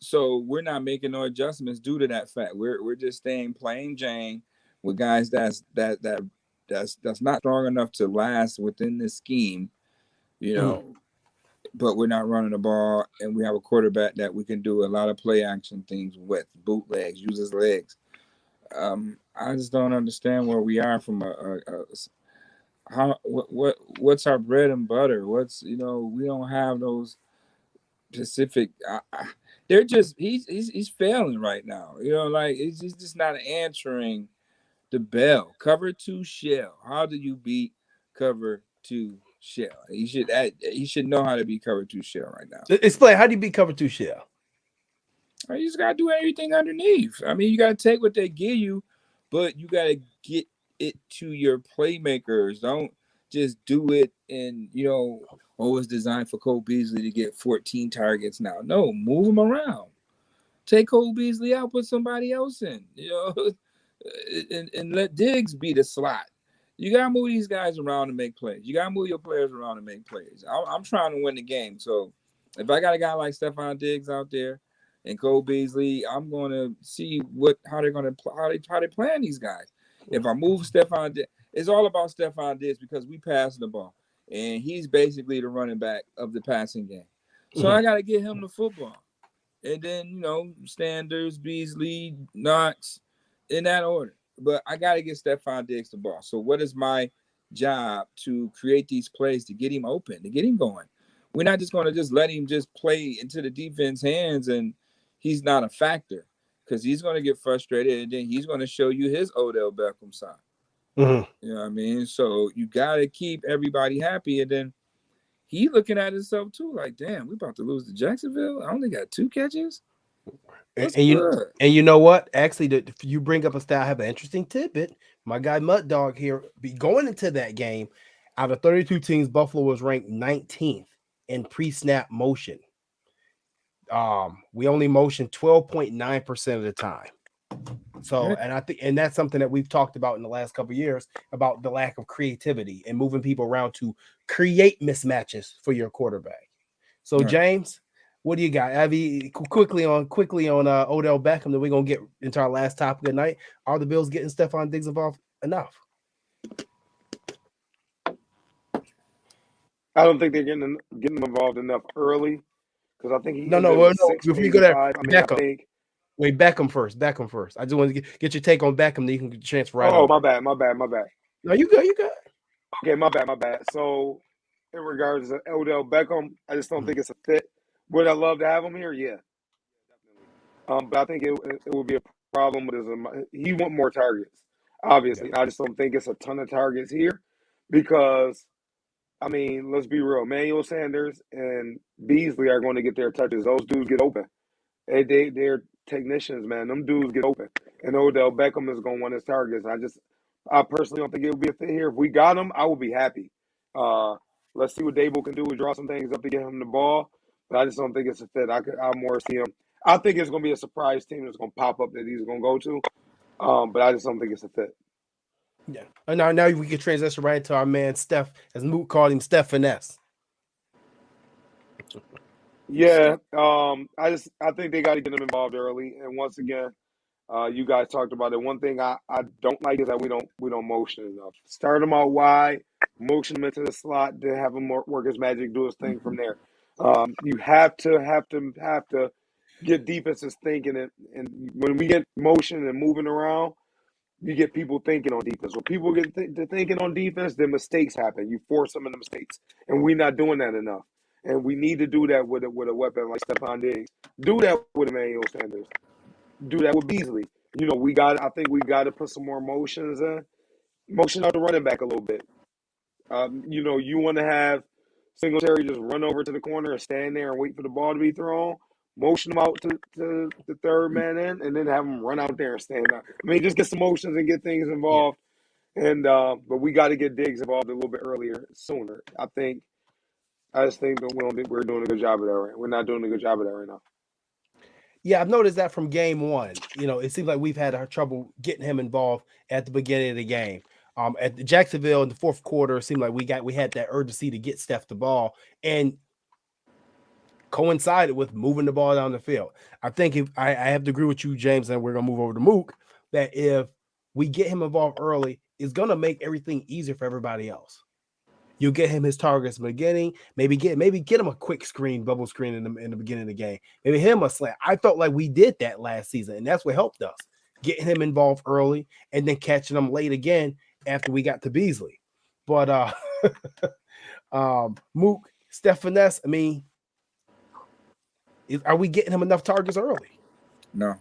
so we're not making no adjustments due to that fact. We're just staying plain Jane with guys that's not strong enough to last within this scheme, but we're not running the ball, and we have a quarterback that we can do a lot of play action things with, bootlegs, use his legs. I just don't understand where we are from what's our bread and butter? We don't have those specific. They're just he's failing right now. Like he's just not answering the bell. Cover two shell. How do you beat cover two shell? He should know how to be cover two shell right now. Explain, how do you beat cover two shell? You just gotta do everything underneath. I mean, you gotta take what they give you, but you gotta get it to your playmakers. Don't just do it and it's designed for Cole Beasley to get 14 targets now. No, move him around. Take Cole Beasley out, put somebody else in, and let Diggs be the slot. You gotta move these guys around to make plays. You gotta move your players around to make plays. I'm trying to win the game. So if I got a guy like Stephan Diggs out there and Cole Beasley, I'm gonna see how they're gonna how they plan these guys. If I move Stephan Diggs, it's all about Stephan Diggs because we pass the ball, and he's basically the running back of the passing game. So I got to get him the football, and then Sanders, Beasley, Knox, in that order. But I got to get Stephan Diggs the ball. So what is my job to create these plays to get him open, to get him going? We're not just going to just let him just play into the defense hands and he's not a factor, because he's going to get frustrated and then he's going to show you his Odell Beckham side. You know what I mean? So you got to keep everybody happy. And then he looking at himself too, like, damn, we about to lose to Jacksonville. I only got 2 catches. And you know what? Actually, if you bring up a stat, I have an interesting tidbit. My guy Mud Dog here, be going into that game, out of 32 teams, Buffalo was ranked 19th in pre-snap motion. We only motioned 12.9% of the time. So, and I think, and that's something that we've talked about in the last couple of years about the lack of creativity and moving people around to create mismatches for your quarterback. So, Right. James, what do you got? Abby, quickly on Odell Beckham. Then we're gonna get into our last topic of the night. Are the Bills getting Stephan Diggs involved enough? I don't think they're getting him involved enough early because I think he No, ended no. with 6 for Before you go there, 85. I mean, I Beckham. think. Wait, Beckham first. Beckham first. I just want to get your take on Beckham. Then you can transfer right Oh, over. my bad. No, you good. You good. Okay, my bad. So, in regards to Odell Beckham, I just don't think it's a fit. Would I love to have him here? Yeah, definitely. But I think it would be a problem with he want more targets. Yeah. Obviously, I just don't think it's a ton of targets here because I mean, let's be real. Manuel Sanders and Beasley are going to get their touches. Those dudes get open. They're technicians, man. Them dudes get open. And Odell Beckham is going to want his targets. I personally don't think it would be a fit here. If we got him, I would be happy. Uh, let's see what Dabo can do. We draw some things up to get him the ball, but I just don't think it's a fit. I more see him. I think it's going to be a surprise team that's going to pop up that he's going to go to. But I just don't think it's a fit. Yeah. And now we can transition right to our man Steph, as Mook called him, Stephan S. Yeah, I think they got to get him involved early. And once again, you guys talked about it. One thing I don't like is that we don't motion enough. Start him out wide, motion him into the slot, then have him work his magic, do his thing from there. You have to get defenses thinking, and when we get motion and moving around, you get people thinking on defense. When people get to thinking on defense, then mistakes happen. You force them into mistakes, and we're not doing that enough. And we need to do that with a weapon like Stephan Diggs. Do that with Emmanuel Sanders. Do that with Beasley. I think we got to put some more motion out the running back a little bit. You want to have Singletary just run over to the corner and stand there and wait for the ball to be thrown. Motion him out to the third man in, and then have him run out there and stand up. I mean, just get some motions and get things Yeah. involved. And but we got to get Diggs involved a little bit earlier, sooner. I just think that we're doing a good job of that. Right, we're not doing a good job of that right now. Yeah, I've noticed that from game one. It seems like we've had our trouble getting him involved at the beginning of the game. At the Jacksonville in the fourth quarter, it seemed like we had that urgency to get Steph the ball and coincided with moving the ball down the field. I think if I have to agree with you, James, and we're gonna move over to Mook, that if we get him involved early, it's gonna make everything easier for everybody else. You'll get him his targets in the beginning. Maybe get him a quick screen, bubble screen in the beginning of the game. Maybe him a slant. I felt like we did that last season, and that's what helped us. Getting him involved early and then catching him late again after we got to Beasley. But Mook, Stephan S, I mean, are we getting him enough targets early? No.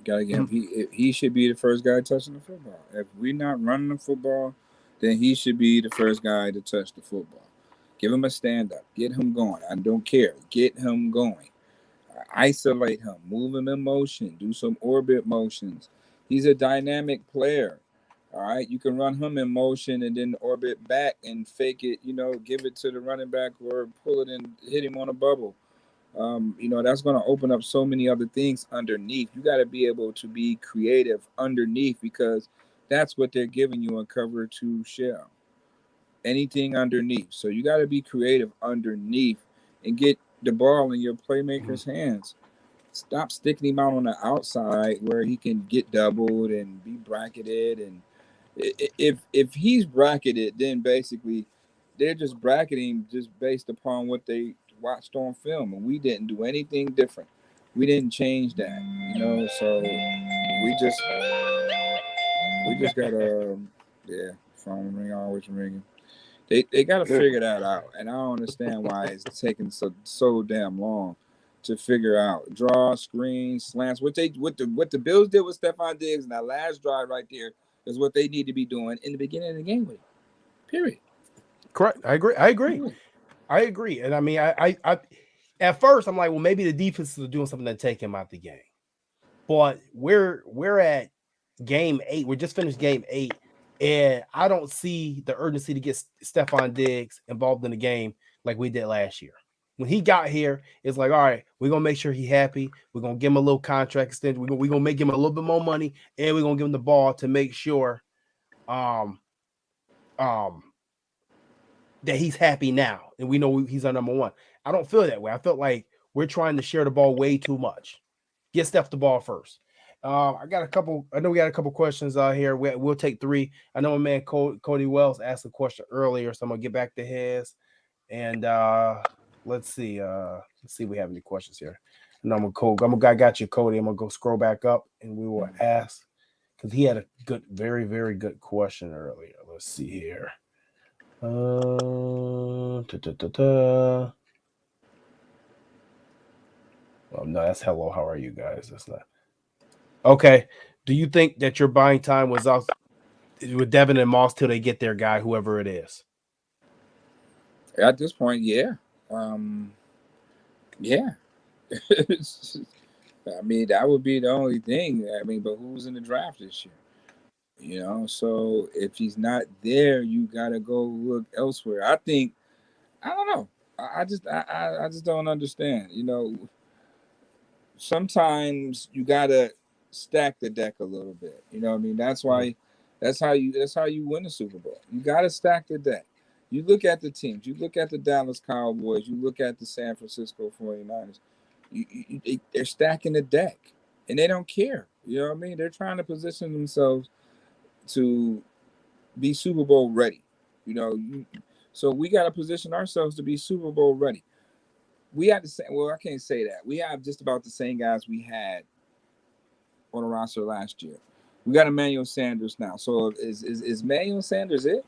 Gotta get him. He should be the first guy touching the football. If we're not running the football, then he should be the first guy to touch the football. Give him a stand up. Get him going. I don't care. Get him going. Isolate him. Move him in motion. Do some orbit motions. He's a dynamic player. All right. You can run him in motion and then orbit back and fake it, give it to the running back or pull it and hit him on a bubble. That's going to open up so many other things underneath. You got to be able to be creative underneath because that's what they're giving you in cover to shell. Anything underneath. So you got to be creative underneath and get the ball in your playmaker's hands. Stop sticking him out on the outside where he can get doubled and be bracketed. And if he's bracketed, then basically they're just bracketing just based upon what they watched on film, and we didn't do anything different. We didn't change that, So we just gotta phone ring always ringing. They gotta figure that out, and I don't understand why it's taking so damn long to figure out draw, screen, slants. What the Bills did with Stephan Diggs in that last drive right there is what they need to be doing in the beginning of the game with him. Period. Correct. I agree. And I mean, I at first I'm like, well, maybe the defense is doing something to take him out the game. But we're at game 8. We just finished game 8, and I don't see the urgency to get Stephan Diggs involved in the game like we did last year. when he got here, it's like, all right, we're gonna make sure he's happy. We're gonna give him a little contract extension. We're gonna make him a little bit more money, and we're gonna give him the ball to make sure um that he's happy now, and we know he's our number one. I don't feel that way. I felt like we're trying to share the ball way too much. Get Steph the ball first. I got a couple. I know we got a couple questions here. We'll take 3. I know my man Cody Wells asked a question earlier, so I'm gonna get back to his. And let's see. Let's see if we have any questions here. And I got you, Cody. I'm gonna go scroll back up, and we will ask because he had a good, very, very good question earlier. Let's see here. Oh no, that's hello. How are you guys? That's not okay. Do you think that your buying time was off with Devin and Moss till they get their guy, whoever it is? At this point, yeah. Yeah. I mean, that would be the only thing. I mean, but who's in the draft this year? You know, so if he's not there, you gotta go look elsewhere. I think I don't know. I just don't understand. You know, sometimes you gotta stack the deck a little bit. You know what I mean? That's why that's how you win the Super Bowl. You gotta stack the deck. You look at the teams, you look at the Dallas Cowboys, you look at the San Francisco 49ers, they're stacking the deck and they don't care. You know what I mean? They're trying to position themselves to be Super Bowl ready. You know, so we got to position ourselves to be Super Bowl ready. We have the same. Well, I can't say that. We have just about the same guys we had on the roster last year. We got Emmanuel Sanders now. So is Emmanuel Sanders it?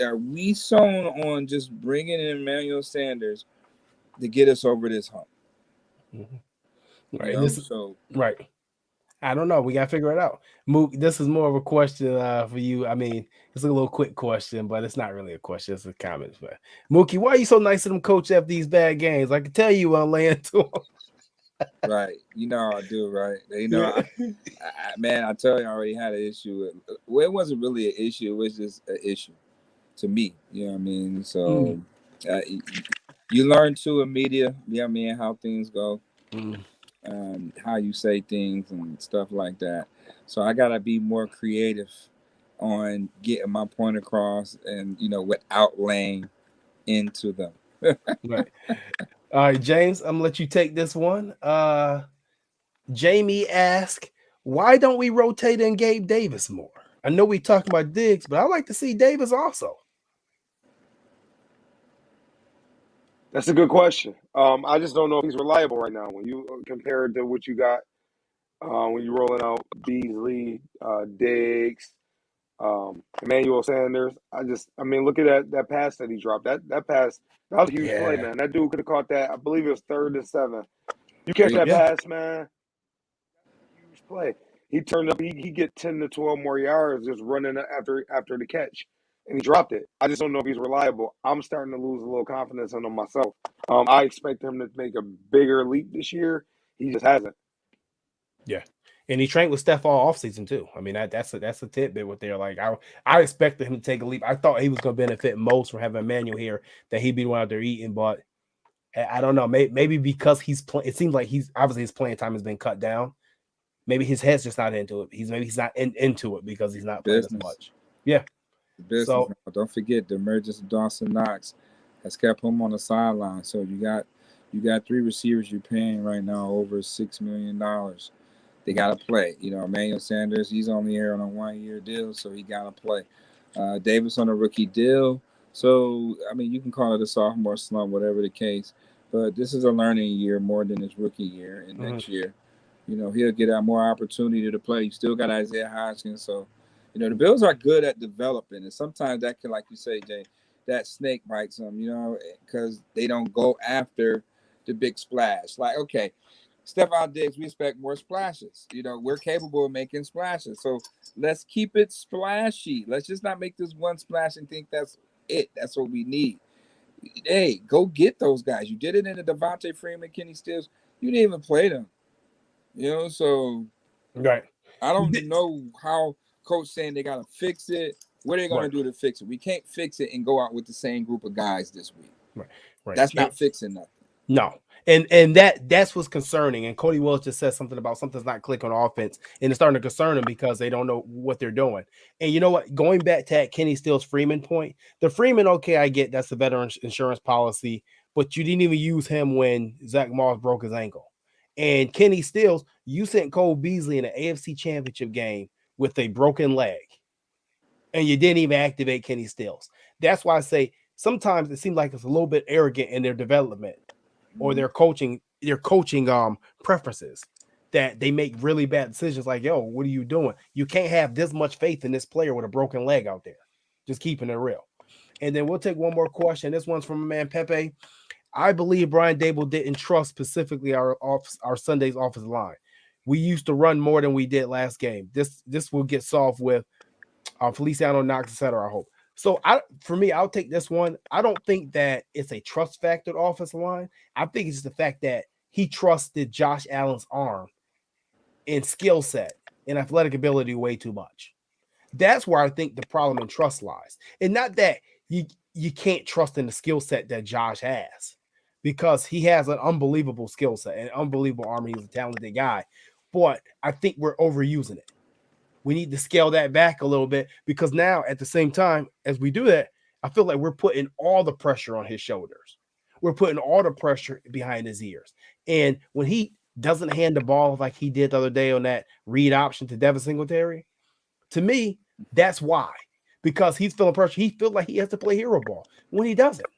Are we sewn on just bringing in Emmanuel Sanders to get us over this hump? Mm-hmm. Right. You know, so right. I don't know. We got to figure it out. Mook, this is more of a question for you. I mean, it's a little quick question, but it's not really a question. It's a comment. But Mookie, why are you so nice to them coach after these bad games? I can tell you I'm laying to them. Right. You know I do, right? You know, man, I tell you, I already had an issue. Well, it wasn't really an issue. It was just an issue to me. You know what I mean? So you learn too in media, you know what I mean, how things go. How you say things and stuff like that. So I gotta be more creative on getting my point across, and you know, without laying into them. Right. All right, James, I'm gonna let you take this one. Jamie asked, why don't we rotate in Gabe Davis more? I know we talking about Diggs, but I like to see Davis also. That's a good question. I just don't know if he's reliable right now. When you compare it to what you got when you're rolling out Beasley, Diggs, Emmanuel Sanders. I mean, look at that pass that he dropped. That pass, that was a huge play, man. That dude could have caught that. I believe it was 3rd and 7. You catch that pass, man. Huge play. He turned up. He get 10 to 12 more yards just running after the catch, and he dropped it. I just don't know if he's reliable. I'm starting to lose a little confidence in him myself. I expect him to make a bigger leap this year. He just hasn't. Yeah. And he trained with Steph all offseason too. I mean, that's a tidbit with there. Like I expected him to take a leap. I thought he was going to benefit most from having Emmanuel here, that he'd be the one out there eating. But I don't know. Maybe because he's playing. It seems like he's obviously his playing time has been cut down. Maybe his head's just not into it. He's not into it because he's not playing as much. Yeah. Business. So don't forget the emergence of Dawson Knox has kept him on the sideline. So you got 3 receivers you're paying right now over $6 million. They got to play. You know, Emmanuel Sanders, he's only here on a 1-year deal, so he got to play. Davis on a rookie deal. So, I mean, you can call it a sophomore slump, whatever the case. But this is a learning year more than his rookie year. And next year, you know, he'll get out more opportunity to play. You still got Isaiah Hodgins. So, you know, the Bills are good at developing. And sometimes that can, like you say, Jay, that snake bites them, you know, because they don't go after the big splash. Like, okay, Stephan Diggs, we expect more splashes. You know, we're capable of making splashes. So let's keep it splashy. Let's just not make this one splash and think that's it. That's what we need. Hey, go get those guys. You did it in the Devontae Freeman, Kenny Stills. You didn't even play them. You know, so right. I don't know how coach saying they got to fix it. What are they going to do to fix it? We can't fix it and go out with the same group of guys this week. Right. That's not fixing nothing. No. And that's what's concerning. And Cody Willis just said something about something's not clicking on offense, and it's starting to concern them because they don't know what they're doing. And you know what? Going back to that Kenny Stills Freeman point, the Freeman, okay, I get that's the veteran insurance policy, but you didn't even use him when Zach Moss broke his ankle. And Kenny Stills, you sent Cole Beasley in an AFC Championship game with a broken leg, and you didn't even activate Kenny Stills. That's why I say sometimes it seems like it's a little bit arrogant in their development or their coaching preferences that they make really bad decisions like, yo, what are you doing? You can't have this much faith in this player with a broken leg out there. Just keeping it real. And then we'll take one more question. This one's from a man Pepe. I believe Brian Daboll didn't trust specifically our Sunday's offensive line. We used to run more than we did last game. This will get solved with Feliciano Knox, etc. I hope. So for me, I'll take this one. I don't think that it's a trust factor to offensive line. I think it's just the fact that he trusted Josh Allen's arm and skill set and athletic ability way too much. That's where I think the problem in trust lies. And not that you can't trust in the skill set that Josh has, because he has an unbelievable skill set and unbelievable arm. He's a talented guy. But I think we're overusing it. We need to scale that back a little bit, because now at the same time as we do that, I feel like we're putting all the pressure on his shoulders. We're putting all the pressure behind his ears. And when he doesn't hand the ball like he did the other day on that read option to Devin Singletary, to me, that's why. Because he's feeling pressure. He feels like he has to play hero ball when he doesn't.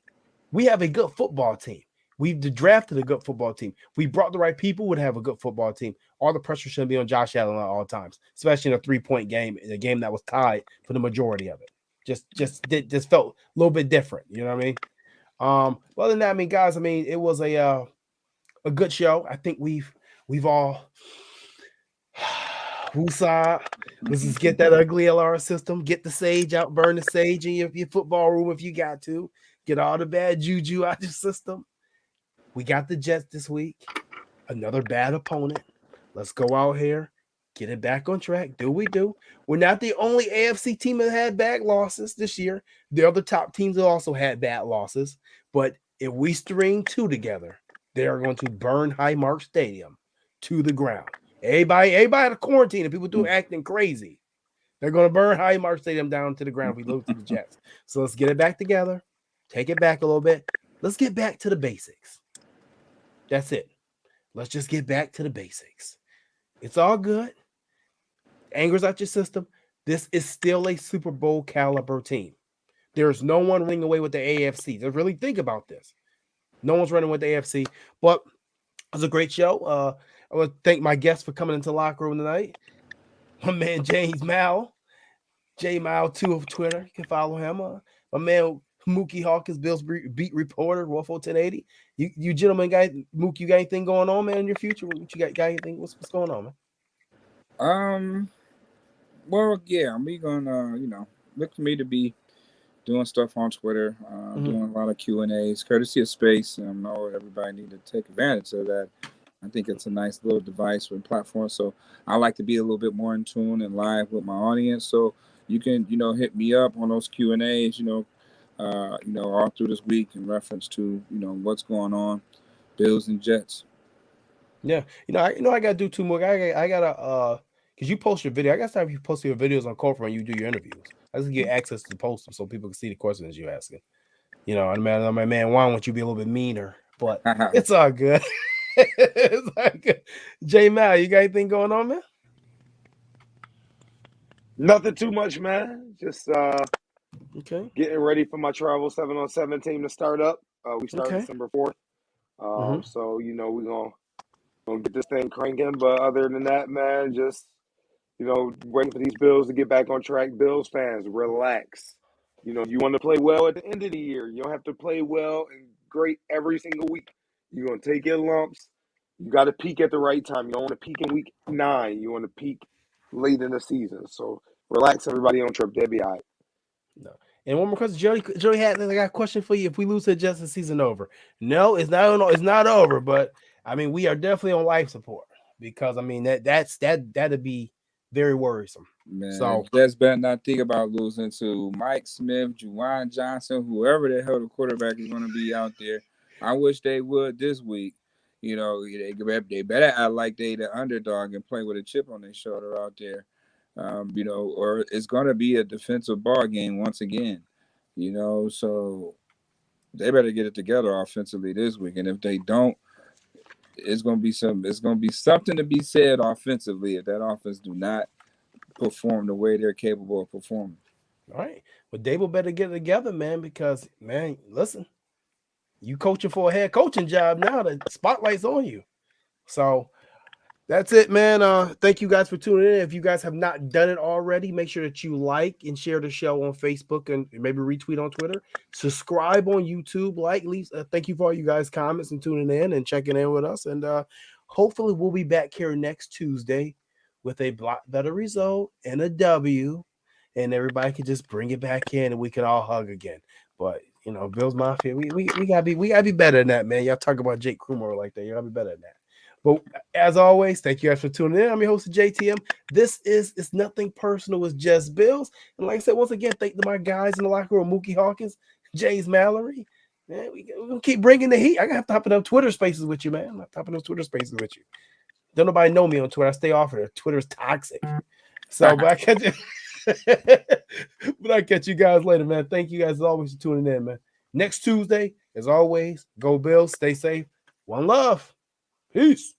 We have a good football team. We've drafted a good football team. We brought the right people would have a good football team. All the pressure shouldn't be on Josh Allen at all times, especially in a 3-point game, in a game that was tied for the majority of it. Just felt a little bit different. You know what I mean? Well, other than that, I mean, guys, I mean, it was a good show. I think we've all woosah. Let's just get that ugly LR system. Get the sage out, burn the sage in your football room if you got to. Get all the bad juju out your system. We got the Jets this week. Another bad opponent. Let's go out here, get it back on track. Do we do? We're not the only AFC team that had bad losses this year. The other top teams have also had bad losses. But if we string two together, they are going to burn Highmark Stadium to the ground. Everybody out of quarantine and people do acting crazy. They're going to burn Highmark Stadium down to the ground if we lose to the Jets. So let's get it back together. Take it back a little bit. Let's get back to the basics. That's it. Let's just get back to the basics. It's all good. Anger's out your system. This is still a Super Bowl caliber team. There's no one running away with the AFC. Just really think about this. No one's running with the AFC. But it was a great show. I want to thank my guests for coming into the locker room tonight. My man James Mal, JMal2 of Twitter. You can follow him. My man Mookie Hawkins, Bills beat reporter, Wolfo 1080. You gentlemen, guys, Mook, you got anything going on, man, in your future? What you got anything? What's going on, man? Well, yeah, we gonna, look for me to be doing stuff on Twitter, doing a lot of Q&As, courtesy of Space. And I know everybody need to take advantage of that. I think it's a nice little device and platform. So I like to be a little bit more in tune and live with my audience. So you can, hit me up on those Q&As, all through this week in reference to, what's going on, Bills and Jets. Yeah, I gotta do two more. I gotta because you post your video. I gotta start if you post your videos on Coldfront and you do your interviews. I just get access to post them so people can see the questions you're asking. I mean, my man Juan wants you to be a little bit meaner, but it's all good. It's all good. J Mal, you got anything going on, man? Nothing too much, man. Just Okay. getting ready for my travel 7-on-7 team to start up. We start December 4th. So we're gonna get this thing cranking. But other than that, man, just waiting for these Bills to get back on track. Bills fans, relax. You want to play well at the end of the year. You don't have to play well and great every single week. You're gonna take your lumps. You got to peak at the right time. You don't want to peak in week 9. You want to peak late in the season. So relax, everybody on trip. They'll be all right. No. And one more question, Joey had. I got a question for you. If we lose to Jets, the season over? No, it's not. No, it's not over. But I mean, we are definitely on life support because I mean that'd be very worrisome. Man, so Jets better not think about losing to Mike Smith, Juwan Johnson, whoever the hell the quarterback is going to be out there. I wish they would this week. You know, they better act like they the underdog and play with a chip on their shoulder out there. You know, or it's gonna be a defensive ball game once again. You know, so they better get it together offensively this week. And if they don't, it's gonna be something to be said offensively if that offense do not perform the way they're capable of performing. All right. Well, Daboll better get it together, man, because man, listen, you coaching for a head coaching job now. The spotlight's on you. So that's it, man. Thank you guys for tuning in. If you guys have not done it already, make sure that you like and share the show on Facebook and maybe retweet on Twitter. Subscribe on YouTube. Leave. Thank you for all you guys' comments and tuning in and checking in with us. And hopefully we'll be back here next Tuesday with a better result and a W, and everybody can just bring it back in and we can all hug again. But you know, Bills Mafia, we gotta be better than that, man. Y'all talk about Jake Krumer like that. You gotta be better than that. But as always, thank you guys for tuning in. I'm your host, JTM. It's nothing personal. It's just Bills. And like I said, once again, thank my guys in the locker room, Mookie Hawkins, James Mallory. Man, we're going to keep bringing the heat. I got to have to hop in up Twitter spaces with you, man. I'm not hopping up Twitter spaces with you. Don't nobody know me on Twitter. I stay off of it. Twitter's toxic. So, but I catch you. But I catch you guys later, man. Thank you guys as always for tuning in, man. Next Tuesday, as always, go Bills. Stay safe. One love. Peace.